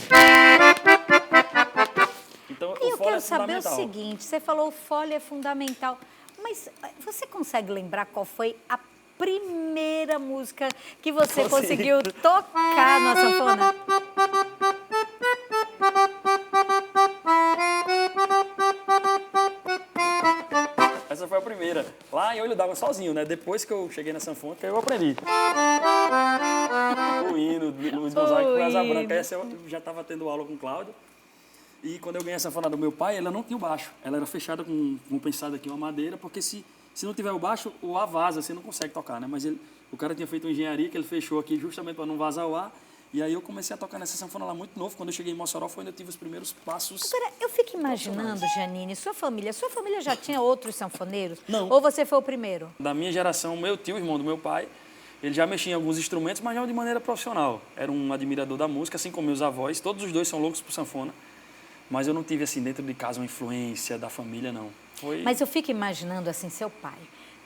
Então, E o eu fole quero é saber o fundamental. seguinte, você falou o fole é fundamental, mas você consegue lembrar qual foi a primeira música que você Consigo. conseguiu tocar na sanfona? Essa foi a primeira. Lá em Olho d'Água, sozinho, né? Depois que eu cheguei na sanfona, que eu aprendi. O hino, Luiz Gonzaga com Asa hino. Branca. Essa eu já estava tendo aula com o Cláudio. E quando eu ganhei a sanfona do meu pai, ela não tinha o baixo. Ela era fechada com pensado aqui, uma madeira, porque se não tiver o baixo, o ar vaza, você não consegue tocar, né? Mas o cara tinha feito uma engenharia que ele fechou aqui justamente para não vazar o ar. E aí eu comecei a tocar nessa sanfona lá muito novo. Quando eu cheguei em Mossoró, foi onde eu tive os primeiros passos. Agora, eu fico imaginando, Janine, sua família já tinha outros sanfoneiros? Não. Ou você foi o primeiro? Da minha geração, meu tio, irmão do meu pai, ele já mexia em alguns instrumentos, mas não de maneira profissional. Era um admirador da música, assim como meus avós. Todos os dois são loucos por sanfona. Mas eu não tive, assim, dentro de casa, uma influência da família, não. Foi... Mas eu fico imaginando, assim, seu pai.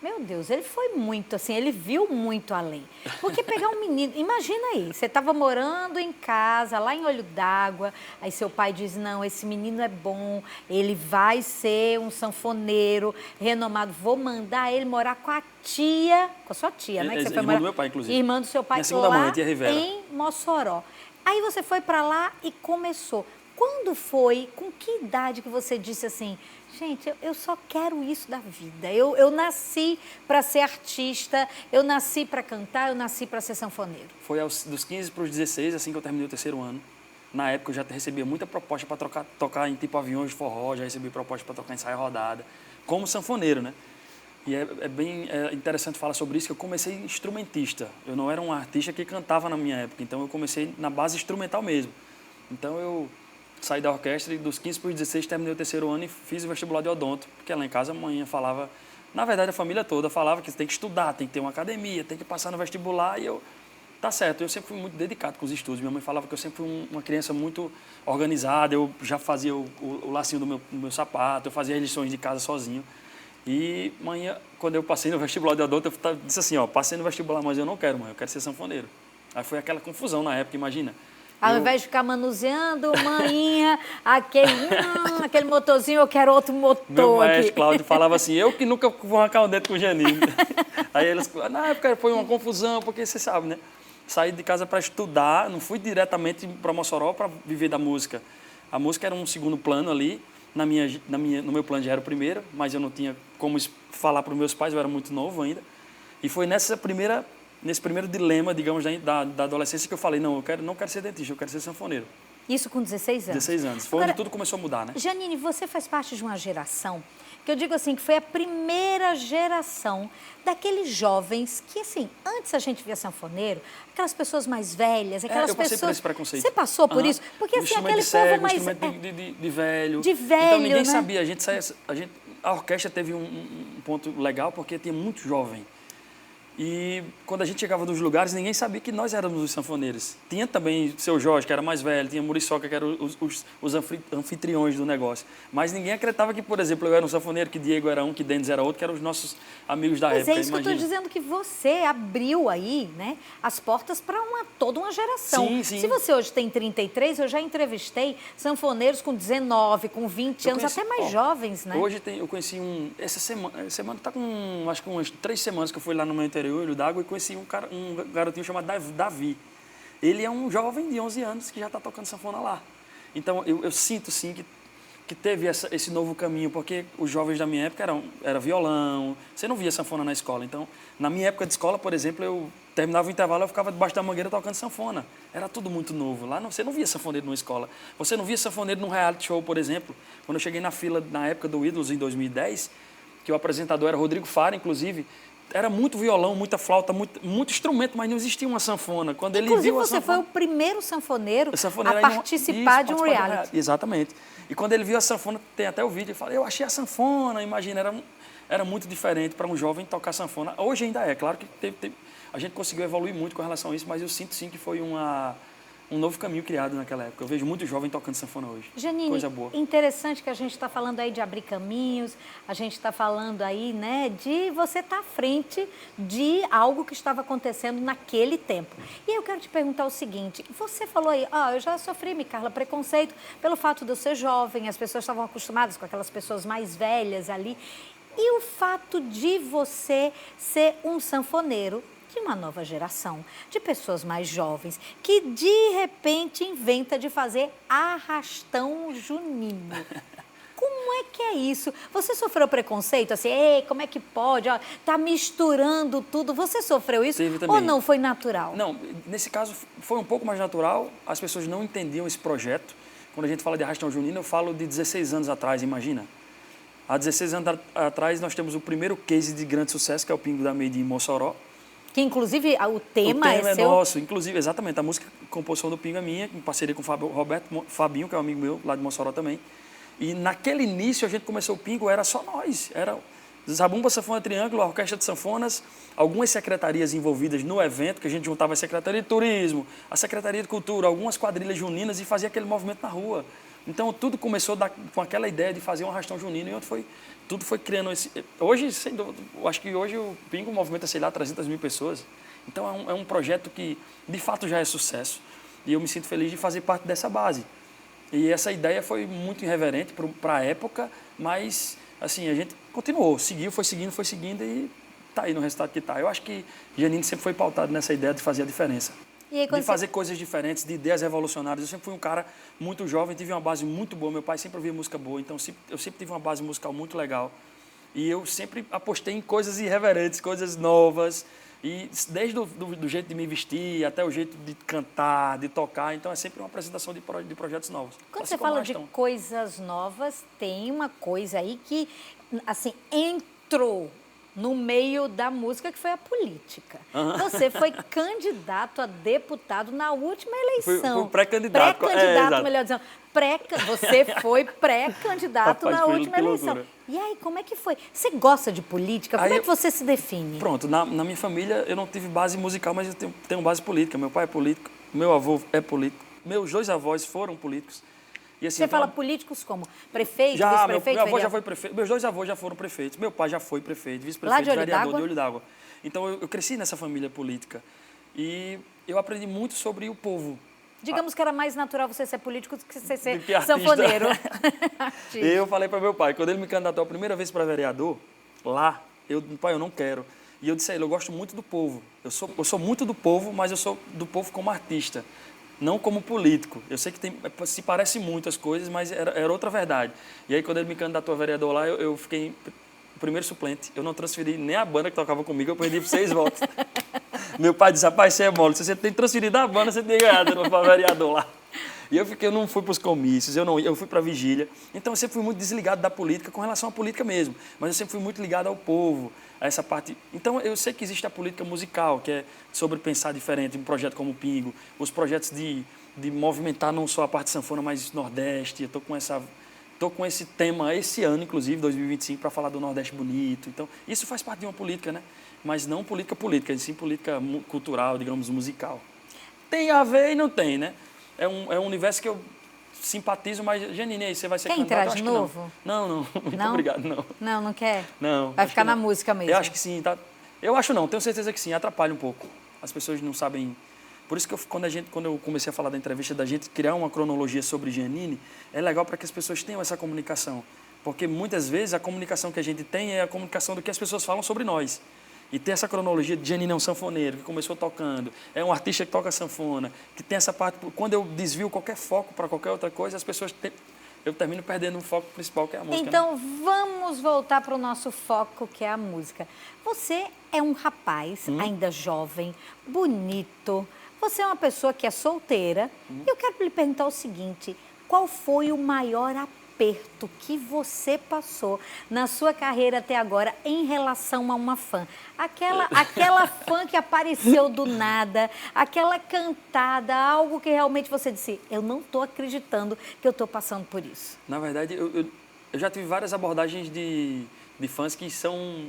Meu Deus, ele foi muito, assim, ele viu muito além. Porque pegar um menino... Imagina aí, você estava morando em casa, lá em Olho d'Água, aí seu pai diz, não, esse menino é bom, ele vai ser um sanfoneiro renomado, vou mandar ele morar com a tia, com a sua tia, né? Que você foi Irmã morar... do meu pai, inclusive. Irmã do seu pai, Minha segunda lá mãe, tia Rivera. em Mossoró. Aí você foi para lá e começou. Quando foi, com que idade que você disse assim, gente, eu só quero isso da vida, eu nasci para ser artista, eu nasci para cantar, eu nasci para ser sanfoneiro? Foi dos 15 para os 16, assim que eu terminei o terceiro ano. Na época eu já recebia muita proposta para tocar em tipo aviões de forró, já recebi proposta para tocar em saia rodada, como sanfoneiro, né? E é bem interessante falar sobre isso, que eu comecei instrumentista. Eu não era um artista que cantava na minha época, então eu comecei na base instrumental mesmo. Então eu saí da orquestra e dos 15 para os 16 terminei o terceiro ano e fiz o vestibular de odonto, porque lá em casa a mãe falava, na verdade a família toda falava que você tem que estudar, tem que ter uma academia, tem que passar no vestibular e eu, tá certo, eu sempre fui muito dedicado com os estudos. Minha mãe falava que eu sempre fui uma criança muito organizada, eu já fazia o lacinho do meu sapato, eu fazia as lições de casa sozinho. E mãe, quando eu passei no vestibular de odonto, eu disse assim, ó, passei no vestibular, mas eu não quero, mãe, eu quero ser sanfoneiro. Aí foi aquela confusão na época, imagina. Ao invés de ficar manuseando, maninha, aquele motorzinho, eu quero outro motor. Meu maestro aqui. Cláudio falava assim, eu que nunca vou arrancar o dedo com o Janine. Aí eles, na época foi uma confusão, porque você sabe, né? Saí de casa para estudar, não fui diretamente para Mossoró para viver da música. A música era um segundo plano ali, no meu plano já era o primeiro, mas eu não tinha como falar para os meus pais, eu era muito novo ainda. E foi nesse primeiro dilema, digamos, da adolescência que eu falei, não, eu não quero ser dentista, eu quero ser sanfoneiro. Isso com 16 anos? 16 anos. Foi Agora, onde tudo começou a mudar, né? Janine, você faz parte de uma geração, que eu digo assim, que foi a primeira geração daqueles jovens que, assim, antes a gente via sanfoneiro, aquelas pessoas mais velhas, aquelas eu passei pessoas... por esse preconceito. Você passou por Aham. isso? Porque, Um assim, instrumento aquele de cego, povo mais... instrumento de velho. De velho, então ninguém né? sabia. A orquestra teve um ponto legal porque tinha muito jovem. E quando a gente chegava nos lugares, ninguém sabia que nós éramos os sanfoneiros. Tinha também Seu Jorge, que era mais velho, tinha Muriçoca, que eram os anfitriões do negócio. Mas ninguém acreditava que, por exemplo, eu era um sanfoneiro, que Diego era um, que Denis era outro, que eram os nossos amigos da Mas época. é isso que eu estou dizendo, que você abriu aí, né, as portas para toda uma geração. Sim, sim. Se você hoje tem 33, eu já entrevistei sanfoneiros com 19, com 20 anos, até mais jovens, né? Hoje eu conheci essa semana está com, acho que umas 3 semanas que eu fui lá no meu interior, Olho d'Água, e conheci um garotinho chamado Davi. Ele é um jovem de 11 anos que já está tocando sanfona lá. Então, eu sinto, sim, que teve esse novo caminho, porque os jovens da minha época era violão, você não via sanfona na escola. Então, na minha época de escola, por exemplo, eu terminava o intervalo, eu ficava debaixo da mangueira tocando sanfona. Era tudo muito novo. Lá você não via sanfoneiro numa escola. Você não via sanfoneiro num reality show, por exemplo. Quando eu cheguei na fila, na época do Ídolos, em 2010, que o apresentador era Rodrigo Fara, inclusive, era muito violão, muita flauta, muito instrumento, mas não existia uma sanfona. Quando ele Inclusive, viu a você sanfona, foi o primeiro sanfoneiro sanfoneiro a aí participar de um reality. Exatamente. E quando ele viu a sanfona, tem até o vídeo, ele fala, eu achei a sanfona, imagina, era muito diferente para um jovem tocar sanfona. Hoje ainda é, claro que a gente conseguiu evoluir muito com relação a isso, mas eu sinto sim que foi um novo caminho criado naquela época. Eu vejo muito jovem tocando sanfona hoje. Janine, coisa boa. interessante que a gente está falando aí de abrir caminhos, a gente está falando aí, né, de você estar à frente de algo que estava acontecendo naquele tempo. E eu quero te perguntar o seguinte, você falou aí, eu já sofri, Micarla, preconceito pelo fato de eu ser jovem, as pessoas estavam acostumadas com aquelas pessoas mais velhas ali. E o fato de você ser um sanfoneiro de uma nova geração, de pessoas mais jovens, que de repente inventa de fazer arrastão junino. Como é que é isso? Você sofreu preconceito? Assim, ei, como é que pode? Ó, tá misturando tudo. Você sofreu isso? Teve também. Ou não, foi natural? Não, nesse caso foi um pouco mais natural. As pessoas não entendiam esse projeto. Quando a gente fala de arrastão junino, eu falo de 16 anos atrás, imagina. Há 16 anos atrás, nós temos o primeiro case de grande sucesso, que é o Pingo da Made em Mossoró. Que, inclusive, o tema é seu... nosso. Inclusive, exatamente, a música, a composição do Pingo é minha, em parceria com o Fabinho, que é um amigo meu, lá de Mossoró também. E naquele início, a gente começou o Pingo, era só nós. Era Zabumba, Sanfona Triângulo, a Orquestra de Sanfonas, algumas secretarias envolvidas no evento, que a gente juntava a Secretaria de Turismo, a Secretaria de Cultura, algumas quadrilhas juninas e fazia aquele movimento na rua. Então, tudo começou com aquela ideia de fazer um arrastão junino e tudo foi criando esse... Hoje, eu acho que hoje o Pingo movimenta, sei lá, 300 mil pessoas. Então, é um projeto que, de fato, já é sucesso. E eu me sinto feliz de fazer parte dessa base. E essa ideia foi muito irreverente para a época, mas, assim, a gente continuou, foi seguindo e está aí no resultado que está. Eu acho que Janine sempre foi pautado nessa ideia de fazer a diferença. E aí, de fazer coisas diferentes, de ideias revolucionárias. Eu sempre fui um cara muito jovem, tive uma base muito boa. Meu pai sempre ouvia música boa, então eu sempre tive uma base musical muito legal. E eu sempre apostei em coisas irreverentes, coisas novas. E desde do jeito de me vestir até o jeito de cantar, de tocar. Então é sempre uma apresentação de projetos novos. Quando você fala de coisas novas, tem uma coisa aí que, assim, entrou no meio da música, que foi a política. Você foi candidato a deputado na última eleição. Fui pré-candidato. Pré-candidato, melhor dizendo. Você foi pré-candidato na última eleição. Loucura. E aí, como é que foi? Você gosta de política? Como é que você se define? Pronto, na minha família eu não tive base musical, mas eu tenho base política. Meu pai é político, meu avô é político, meus dois avós foram políticos. E, assim, você fala políticos como? Prefeito, vice-prefeito? Meu avô já foi prefeito, meus dois avós já foram prefeitos, meu pai já foi prefeito, vice-prefeito, vereador de Olho d'Água. Então eu cresci nessa família política e eu aprendi muito sobre o povo. Digamos que era mais natural você ser político do que você ser sanfoneiro. Artista. Eu falei para meu pai, quando ele me candidatou a primeira vez para vereador, lá, pai, eu não quero. E eu disse a ele, eu gosto muito do povo. Eu sou muito do povo, mas eu sou do povo como artista, não como político. Eu sei que se parece muito as coisas, mas era outra verdade. E aí, quando ele me candidatou a vereador lá, eu fiquei o primeiro suplente. Eu não transferi nem a banda que tocava comigo, eu perdi por 6 votos. Meu pai disse, rapaz, você é mole, se você tem transferido a banda, você tem ganhado para vereador lá. E eu não fui para os comícios, eu fui para a vigília. Então, eu sempre fui muito desligado da política com relação à política mesmo. Mas eu sempre fui muito ligado ao povo, a essa parte. Então, eu sei que existe a política musical, que é sobre pensar diferente, um projeto como o Pingo, os projetos de movimentar não só a parte sanfona, mas Nordeste. Eu estou com esse tema esse ano, inclusive, 2025, para falar do Nordeste bonito. Então, isso faz parte de uma política, né? Mas não política, sim política cultural, digamos, musical. Tem a ver e não tem, né? É um universo que eu simpatizo, mas, Janine, aí você vai ser candidato? Quer entrar de novo? Não. Muito obrigado, não. Não quer? Não. Vai ficar na música mesmo? Eu acho que sim, tá? Eu acho não, tenho certeza que sim, atrapalha um pouco. As pessoas não sabem... Por isso que quando eu comecei a falar da entrevista da gente, criar uma cronologia sobre Janine, é legal para que as pessoas tenham essa comunicação. Porque muitas vezes a comunicação que a gente tem é a comunicação do que as pessoas falam sobre nós. E ter essa cronologia de Janine é um sanfoneiro que começou tocando, é um artista que toca sanfona, que tem essa parte... Quando eu desvio qualquer foco para qualquer outra coisa, as pessoas... Eu termino perdendo o foco principal, que é a música. Então, vamos voltar para o nosso foco, que é a música. Você é um rapaz ainda jovem, bonito. Você é uma pessoa que é solteira. Eu quero lhe perguntar o seguinte, qual foi o maior aperto que você passou na sua carreira até agora em relação a uma fã? Aquela fã que apareceu do nada, aquela cantada, algo que realmente você disse, eu não estou acreditando que eu estou passando por isso. Na verdade, eu já tive várias abordagens de de fãs que são...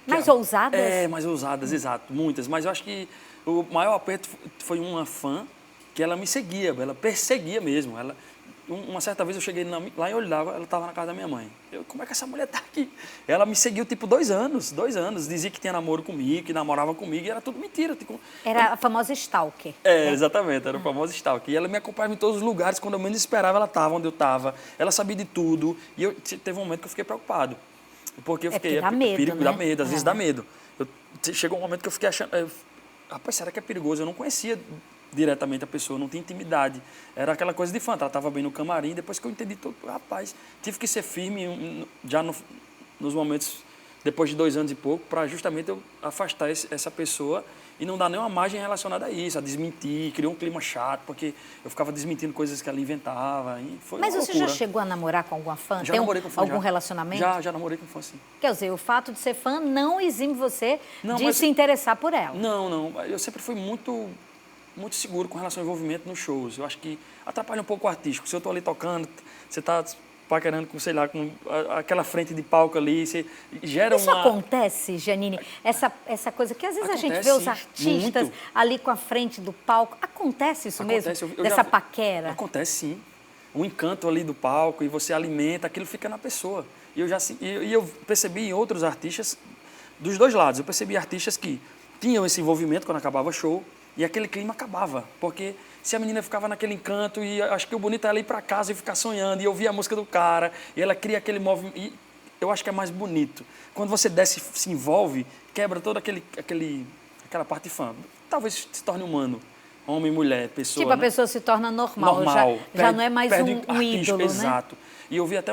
Mais ousadas? Mais ousadas, exato, muitas. Mas eu acho que o maior aperto foi uma fã que ela me seguia, ela perseguia mesmo. Uma certa vez eu cheguei lá em Olhava, ela estava na casa da minha mãe. Como é que essa mulher está aqui? Ela me seguiu, tipo, 2 anos. Dizia que tinha namoro comigo, que namorava comigo, e era tudo mentira. Tipo, Era a famosa stalker. Exatamente, era o famoso stalker. E ela me acompanhava em todos os lugares, quando eu menos esperava, ela estava onde eu estava. Ela sabia de tudo. E teve um momento que eu fiquei preocupado. Porque eu fiquei... porque dá medo, né? Dá medo, às vezes dá medo. Chegou um momento que eu fiquei achando... Rapaz, será que é perigoso? Eu não conhecia diretamente a pessoa, não tinha intimidade. Era aquela coisa de fã, ela estava bem no camarim, depois que eu entendi tudo, rapaz, tive que ser firme já nos momentos, depois de 2 anos e pouco, para justamente eu afastar essa pessoa e não dar nenhuma margem relacionada a isso, a desmentir, criou um clima chato, porque eu ficava desmentindo coisas que ela inventava. E foi Mas uma você loucura. já chegou a namorar com alguma fã? Já Tem namorei com fã, algum já. relacionamento? Já namorei com fã, sim. Quer dizer, o fato de ser fã não exime você Não, de mas- se interessar por ela. Não. Eu sempre fui muito seguro com relação ao envolvimento nos shows. Eu acho que atrapalha um pouco o artístico. Se eu estou ali tocando, você está paquerando com, sei lá, com aquela frente de palco ali, você gera Isso uma... acontece, Janine? Essa coisa que às vezes a gente vê Acontece, os sim. artistas Muito. ali com a frente do palco. Acontece isso Acontece, mesmo? eu já Dessa vi- paquera? Acontece, sim. O encanto ali do palco e você alimenta, aquilo fica na pessoa. E eu percebi em outros artistas, dos 2 lados, eu percebi artistas que tinham esse envolvimento quando acabava o show e aquele clima acabava. Porque se a menina ficava naquele encanto e acho que o bonito é ela ir para casa e ficar sonhando e ouvir a música do cara e ela cria aquele movimento. E eu acho que é mais bonito. Quando você desce, se envolve, quebra toda aquela parte de fã. Talvez se torne humano. Homem, mulher, pessoa. Tipo, a né? pessoa se torna normal. Já não é mais perde um artístico, ídolo, né? Exato. E eu vi até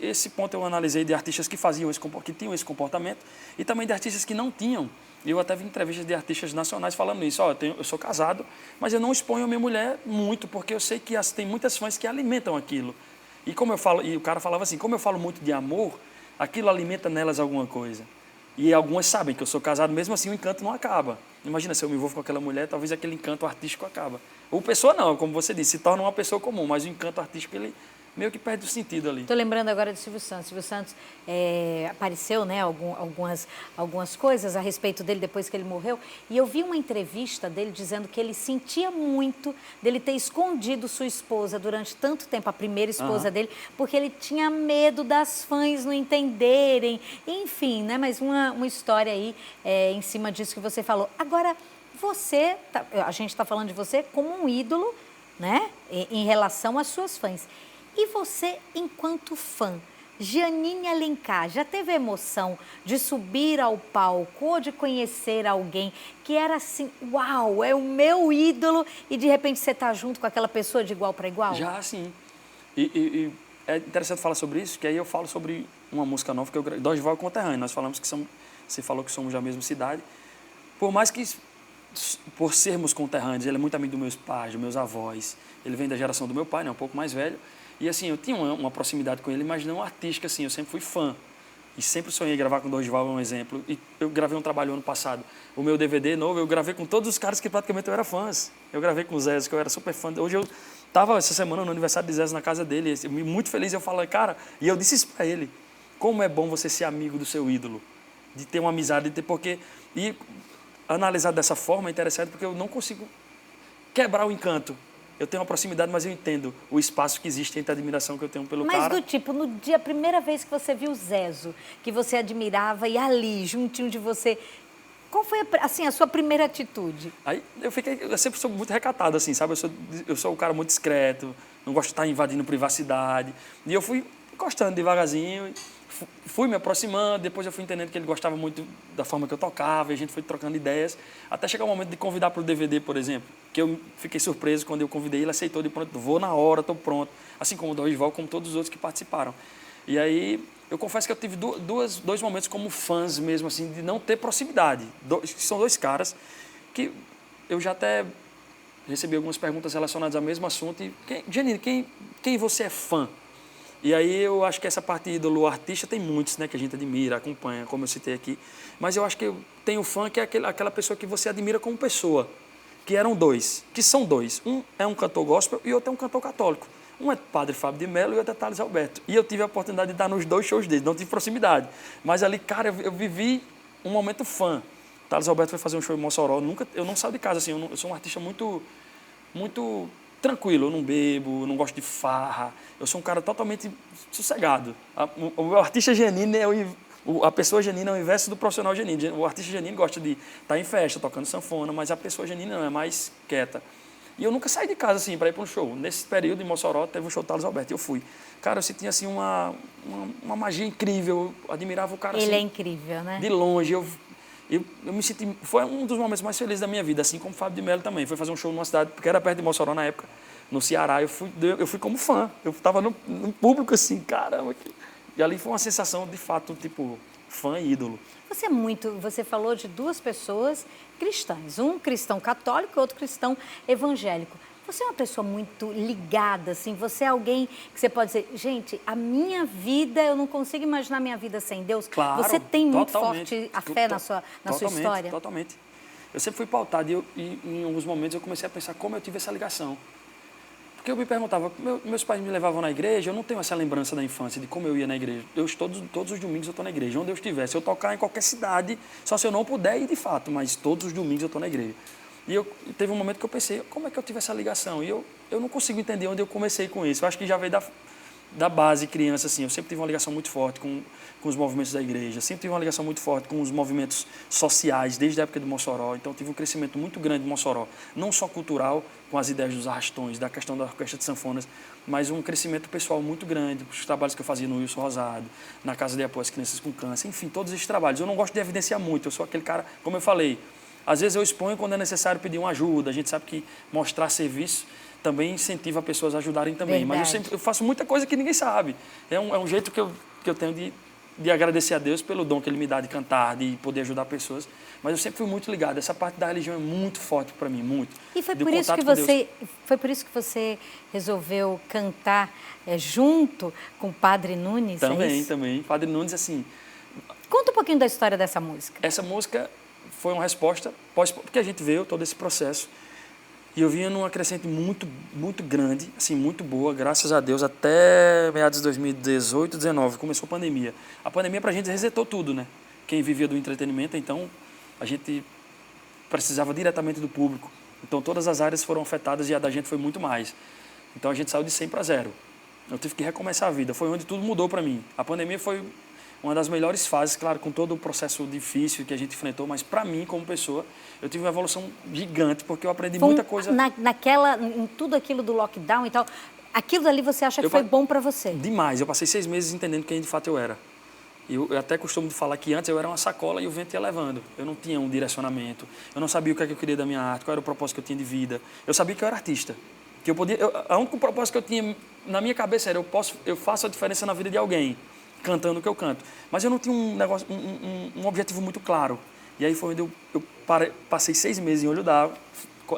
esse ponto eu analisei de artistas que que tinham esse comportamento e também de artistas que não tinham. E eu até vi entrevistas de artistas nacionais falando isso. Eu sou casado, mas eu não exponho a minha mulher muito, porque eu sei que tem muitas fãs que alimentam aquilo. E como eu falo, e o cara falava assim, como eu falo muito de amor, aquilo alimenta nelas alguma coisa. E algumas sabem que eu sou casado, mesmo assim o encanto não acaba. Imagina, se eu me envolvo com aquela mulher, talvez aquele encanto artístico acaba. Ou pessoa não, como você disse, se torna uma pessoa comum, mas o encanto artístico, ele meio que perde o sentido ali. Estou lembrando agora de Silvio Santos. Silvio Santos apareceu, né, algumas coisas a respeito dele depois que ele morreu. E eu vi uma entrevista dele dizendo que ele sentia muito dele ter escondido sua esposa durante tanto tempo, a primeira esposa dele, porque ele tinha medo das fãs não entenderem. Enfim, né, mas uma história aí em cima disso que você falou. Agora, a gente está falando de você como um ídolo, né, em relação às suas fãs. E você, enquanto fã, Janine Alencar, já teve a emoção de subir ao palco ou de conhecer alguém que era assim, uau, é o meu ídolo, e de repente você está junto com aquela pessoa de igual para igual? Já, sim. E é interessante falar sobre isso, que aí eu falo sobre uma música nova que eu gravei, Dorival Conterrâneo. Nós falamos que você falou que somos da mesma cidade. Por mais que, por sermos conterrâneos, ele é muito amigo dos meus pais, dos meus avós. Ele vem da geração do meu pai, né, um pouco mais velho. E assim, eu tinha uma proximidade com ele, mas não artística, assim, eu sempre fui fã. E sempre sonhei gravar com o Dorival, é um exemplo. E eu gravei um trabalho ano passado. O meu DVD novo, eu gravei com todos os caras que praticamente eu era fãs. Eu gravei com o Zé, que eu era super fã. Hoje eu estava, essa semana, no aniversário de Zé na casa dele. Muito feliz, eu falei, cara... E eu disse isso pra ele. Como é bom você ser amigo do seu ídolo. De ter uma amizade, de ter... Porque... E analisar dessa forma é interessante, porque eu não consigo quebrar o encanto. Eu tenho uma proximidade, mas eu entendo o espaço que existe entre a admiração que eu tenho pelo cara. Mas do tipo, no dia, a primeira vez que você viu o Zezo, que você admirava, e ali, juntinho de você, qual foi assim, a sua primeira atitude? Aí eu sempre sou muito recatado, assim, sabe? Eu sou um cara muito discreto, não gosto de estar invadindo privacidade. E eu fui encostando devagarzinho, fui me aproximando, depois eu fui entendendo que ele gostava muito da forma que eu tocava, e a gente foi trocando ideias, até chegar o momento de convidar para o DVD, por exemplo, que eu fiquei surpreso quando eu convidei, ele aceitou de pronto, vou na hora, estou pronto, assim como o Dorival, como todos os outros que participaram. E aí, eu confesso que eu tive dois momentos como fãs mesmo, assim, de não ter proximidade. São 2 caras que eu já até recebi algumas perguntas relacionadas ao mesmo assunto. E, Janine, quem você é fã? E aí eu acho que essa parte ídolo artista tem muitos, né, que a gente admira, acompanha, como eu citei aqui. Mas eu acho que eu tenho fã que é aquela pessoa que você admira como pessoa. Que são dois. Um é um cantor gospel e outro é um cantor católico. Um é Padre Fábio de Mello e o outro é Thales Alberto. E eu tive a oportunidade de estar nos 2 shows deles, não tive proximidade. Mas ali, cara, eu vivi um momento fã. Thales Alberto foi fazer um show em Mossoró. Eu não saio de casa, assim, eu sou um artista muito tranquilo. Eu não bebo, eu não gosto de farra. Eu sou um cara totalmente sossegado. O artista genuíno a pessoa genuína é o inverso do profissional genuíno. O artista genuíno gosta de estar em festa, tocando sanfona, mas a pessoa genuína não, é mais quieta. E eu nunca saí de casa, assim, para ir para um show. Nesse período, em Mossoró, teve um show do Thales Alberto e eu fui. Cara, eu sentia, assim, uma magia incrível. Eu admirava o cara, Ele assim, é incrível, né? de longe. Eu me senti... Foi um dos momentos mais felizes da minha vida, assim como o Fábio de Mello também. Foi fazer um show numa cidade, porque era perto de Mossoró na época, no Ceará. Eu fui como fã. Eu estava no público, assim, caramba. E ali foi uma sensação, de fato, tipo, fã e ídolo. Você falou de 2 pessoas cristãs, um cristão católico e outro cristão evangélico. Você é uma pessoa muito ligada, assim, você é alguém que você pode dizer, gente, a minha vida, eu não consigo imaginar a minha vida sem Deus. Claro, você tem muito totalmente. forte a fé na sua história? Totalmente. Eu sempre fui pautado e em alguns momentos eu comecei a pensar como eu tive essa ligação. Porque eu me perguntava, meus pais me levavam na igreja, eu não tenho essa lembrança da infância, de como eu ia na igreja. Todos os domingos eu estou na igreja, onde eu estiver. Se eu tocar em qualquer cidade, só se eu não puder ir de fato, mas todos os domingos eu estou na igreja. E teve um momento que eu pensei, como é que eu tive essa ligação? E eu não consigo entender onde eu comecei com isso. Eu acho que já veio da base criança, assim. Eu sempre tive uma ligação muito forte com os movimentos da igreja, sempre tive uma ligação muito forte com os movimentos sociais, desde a época de Mossoró. Então, tive um crescimento muito grande em Mossoró, não só cultural, com as ideias dos arrastões, da questão da orquestra de sanfonas, mas um crescimento pessoal muito grande, os trabalhos que eu fazia no Wilson Rosado, na Casa de Apoio às Crianças com Câncer, enfim, todos esses trabalhos. Eu não gosto de evidenciar muito, eu sou aquele cara, como eu falei, às vezes eu exponho quando é necessário pedir uma ajuda, a gente sabe que mostrar serviço também incentiva pessoas a ajudarem também. Verdade. Mas eu faço muita coisa que ninguém sabe. É um jeito que eu tenho de agradecer a Deus pelo dom que Ele me dá de cantar, de poder ajudar pessoas. Mas eu sempre fui muito ligado. Essa parte da religião é muito forte para mim, muito. E foi Do por isso contato que com Deus. foi por isso que você resolveu cantar junto com o Padre Nunes, é isso? Também. Padre Nunes, assim, Conta um pouquinho da história dessa música. essa música foi uma resposta, porque a gente veio todo esse processo. E eu vinha numa crescente muito, muito grande, assim, muito boa, graças a Deus, até meados de 2018, 2019, começou a pandemia. A pandemia pra gente resetou tudo, né? Quem vivia do entretenimento, então a gente precisava diretamente do público. Então todas as áreas foram afetadas e a da gente foi muito mais. Então a gente saiu de 100 para 0. Eu tive que recomeçar a vida, foi onde tudo mudou para mim. A pandemia foi uma das melhores fases, claro, com todo o processo difícil que a gente enfrentou, mas para mim, como pessoa, eu tive uma evolução gigante, porque eu aprendi muita coisa. Em tudo aquilo do lockdown e tal, aquilo ali você acha que foi bom para você? Demais. Eu passei 6 meses entendendo quem de fato eu era. Eu até costumo falar que antes eu era uma sacola e o vento ia levando. Eu não tinha um direcionamento. Eu não sabia o que é que eu queria da minha arte, qual era o propósito que eu tinha de vida. Eu sabia que eu era artista. Que o único propósito que eu tinha na minha cabeça era eu faço a diferença na vida de alguém, cantando o que eu canto. Mas eu não tinha um objetivo muito claro. E aí foi onde eu passei 6 meses em Olho d'Água,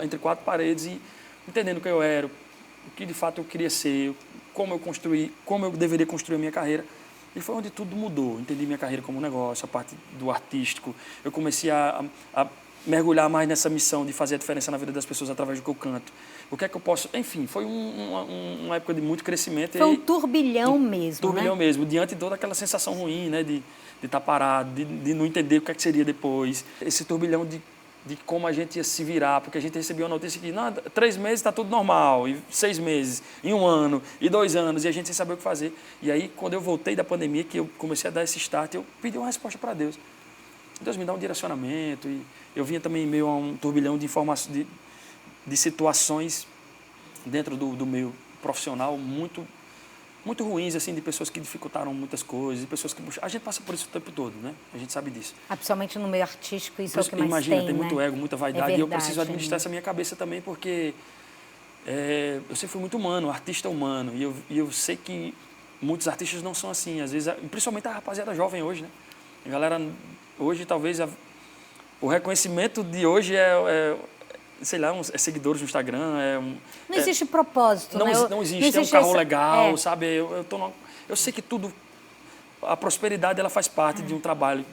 entre 4 paredes, e entendendo quem eu era, o que de fato eu queria ser, como eu deveria construir a minha carreira. E foi onde tudo mudou. Entendi minha carreira como um negócio, a parte do artístico. Eu comecei a mergulhar mais nessa missão de fazer a diferença na vida das pessoas através do que eu canto. O que é que eu posso... Enfim, foi uma época de muito crescimento. Foi um turbilhão mesmo, turbilhão né? mesmo, diante de toda aquela sensação ruim, né? De estar parado, de não entender o que é que seria depois. Esse turbilhão de como a gente ia se virar, porque a gente recebia uma notícia que 3 meses está tudo normal, e 6 meses, e 1 ano, e 2 anos, e a gente sem saber o que fazer. E aí, quando eu voltei da pandemia, que eu comecei a dar esse start, eu pedi uma resposta para Deus. Deus me dá um direcionamento, e eu vinha também em meio a um turbilhão de informações, de situações dentro do meio profissional muito ruins, assim, de pessoas que dificultaram muitas coisas, de pessoas que... A gente passa por isso o tempo todo, né? A gente sabe disso. Principalmente no meio artístico, isso é o que mais Imagina, tem, tem né? muito ego, muita vaidade, É e eu verdade, preciso administrar essa minha cabeça também, porque eu sempre fui muito humano, artista humano, e eu sei que muitos artistas não são assim, às vezes, principalmente a rapaziada jovem hoje, né? A galera, hoje, talvez, o reconhecimento de hoje sei lá, seguidores no Instagram. Não existe propósito, né? Não existe. É um carro legal, sabe? Eu sei que tudo... A prosperidade, ela faz parte de um trabalho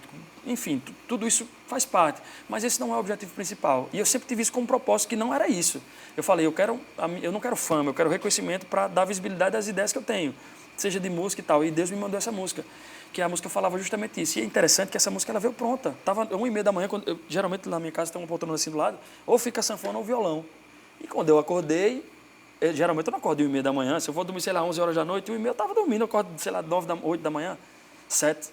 enfim, tudo isso faz parte. Mas esse não é o objetivo principal. E eu sempre tive isso como propósito, que não era isso. Eu falei, eu não quero fama, eu quero reconhecimento para dar visibilidade às ideias que eu tenho, seja de música e tal. E Deus me mandou essa música, que a música falava justamente isso. E é interessante que essa música ela veio pronta. Tava 1h30 da manhã, geralmente na minha casa tem uma poltrona assim do lado, ou fica a sanfona ou violão. E quando eu acordei, geralmente eu não acordo 1h30 da manhã, se eu for dormir, sei lá, 11 horas da noite, 1h30 eu estava dormindo, eu acordo, sei lá, 8 da manhã, 7.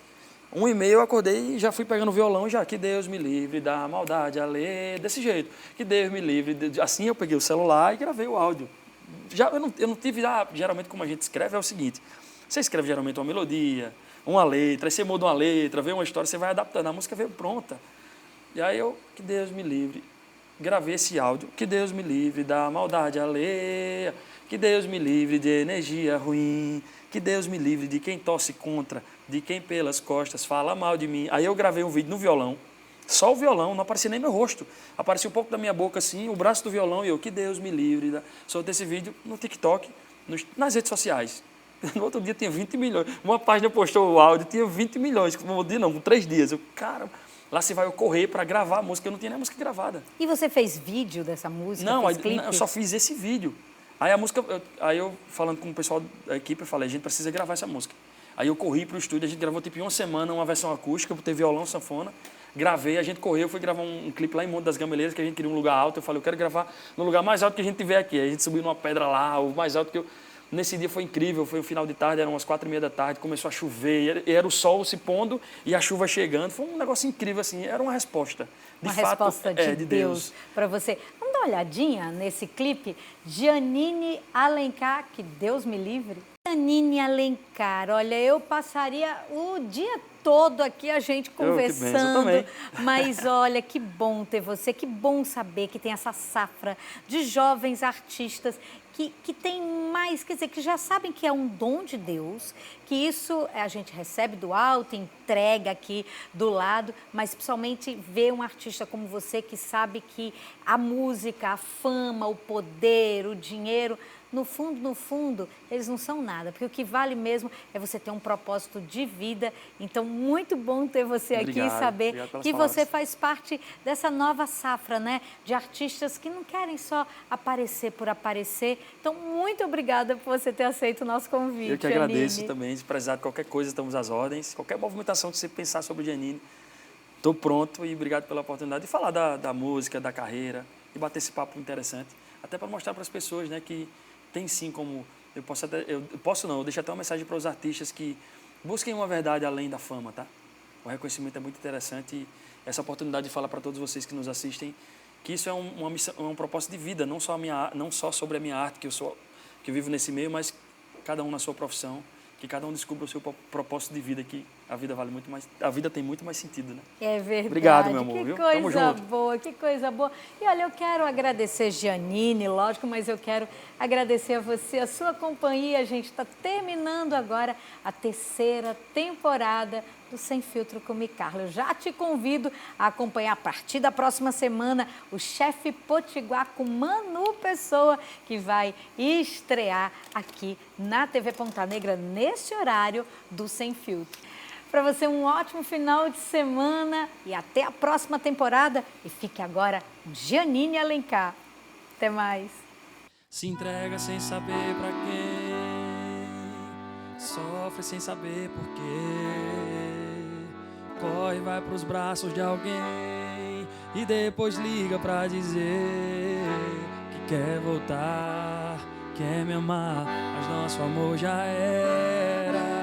1h30 eu acordei e já fui pegando o violão, já, que Deus me livre da maldade, a ler, desse jeito. Que Deus me livre. Assim eu peguei o celular e gravei o áudio. Eu não tive, geralmente como a gente escreve é o seguinte, você escreve geralmente uma melodia, uma letra, aí você muda uma letra, vê uma história, você vai adaptando, a música veio pronta. E aí que Deus me livre, gravei esse áudio, que Deus me livre da maldade alheia, que Deus me livre de energia ruim, que Deus me livre de quem torce contra, de quem pelas costas fala mal de mim. Aí eu gravei um vídeo no violão, só o violão, não aparecia nem meu rosto, aparecia um pouco da minha boca assim, o braço do violão e eu, que Deus me livre. Soltei esse vídeo no TikTok, nas redes sociais. No outro dia tinha 20 milhões. Uma página postou o áudio, tinha 20 milhões. Um dia não, com 3 dias. Eu, cara, lá você vai correr para gravar a música. Eu não tinha nem a música gravada. E você fez vídeo dessa música? Não, fez clipe? eu só fiz esse vídeo. Aí a música, aí eu falando com o pessoal da equipe, eu falei, a gente precisa gravar essa música. Aí eu corri para o estúdio, a gente gravou tipo em uma semana uma versão acústica, botei violão, sanfona, gravei, a gente correu, fui gravar um clipe lá em Monte das Gameleiras, que a gente queria um lugar alto. Eu falei, eu quero gravar no lugar mais alto que a gente tiver aqui. Aí a gente subiu numa pedra lá, o mais alto que eu... Nesse dia foi incrível, foi um final de tarde, eram umas 4h30 da tarde, começou a chover, e era o sol se pondo e a chuva chegando. Foi um negócio incrível, assim, era uma resposta. Uma resposta de Deus para você. Vamos dar uma olhadinha nesse clipe? Janine Alencar, que Deus me livre. Janine Alencar, olha, eu passaria o dia todo aqui a gente conversando, mas olha, que bom ter você, que bom saber que tem essa safra de jovens artistas que tem mais, quer dizer, que já sabem que é um dom de Deus, que isso a gente recebe do alto, entrega aqui do lado, mas principalmente ver um artista como você que sabe que a música, a fama, o poder, o dinheiro, no fundo, eles não são nada, porque o que vale mesmo é você ter um propósito de vida. Então, muito bom ter você aqui e saber que você faz parte dessa nova safra, né? De artistas que não querem só aparecer por aparecer. Então, muito obrigada por você ter aceito o nosso convite, Eu que agradeço também, se precisar de qualquer coisa, estamos às ordens. Qualquer movimentação que você pensar sobre o Janine, estou pronto e obrigado pela oportunidade de falar da música, da carreira e bater esse papo interessante, até para mostrar para as pessoas, né, que tem sim como... Eu deixo até uma mensagem para os artistas que busquem uma verdade além da fama, tá? O reconhecimento é muito interessante e essa oportunidade de falar para todos vocês que nos assistem que isso é uma missão, um propósito de vida, não só sobre a minha arte, que eu vivo nesse meio, mas cada um na sua profissão, que cada um descubra o seu propósito de vida, que a vida vale muito mais, a vida tem muito mais sentido, né? É verdade. Obrigado, meu amor. Que viu? coisa boa, que coisa boa. E olha, eu quero agradecer Janine, lógico, mas eu quero agradecer a você, a sua companhia. A gente está terminando agora a 3ª temporada do Sem Filtro com Micarla. Eu já te convido a acompanhar a partir da próxima semana o Chefe Potiguar com Manu Pessoa, que vai estrear aqui na TV Ponta Negra nesse horário do Sem Filtro. Para você um ótimo final de semana e até a próxima temporada. E fique agora Janine Alencar. Até mais. Se entrega sem saber pra quem, sofre sem saber por quê, corre, vai pros braços de alguém e depois liga pra dizer que quer voltar, quer me amar, mas nosso amor já era.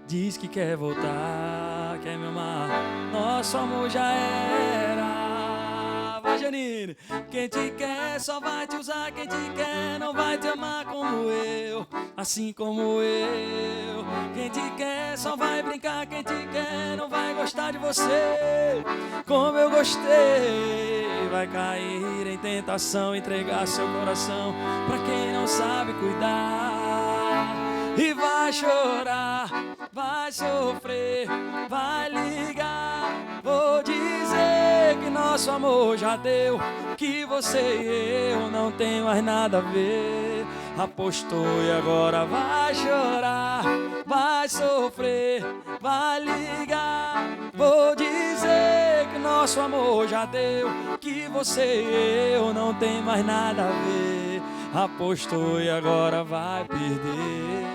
Diz que quer voltar, quer me amar, nosso amor já era. Vai, Janine! Quem te quer só vai te usar, quem te quer não vai te amar como eu, assim como eu. Quem te quer só vai brincar, quem te quer não vai gostar de você como eu gostei. Vai cair em tentação, entregar seu coração pra quem não sabe cuidar. E vai chorar, vai sofrer, vai ligar. Vou dizer que nosso amor já deu, que você e eu não tem mais nada a ver. Apostou e agora vai chorar, vai sofrer, vai ligar. Vou dizer que nosso amor já deu, que você e eu não tem mais nada a ver. Apostou e agora vai perder.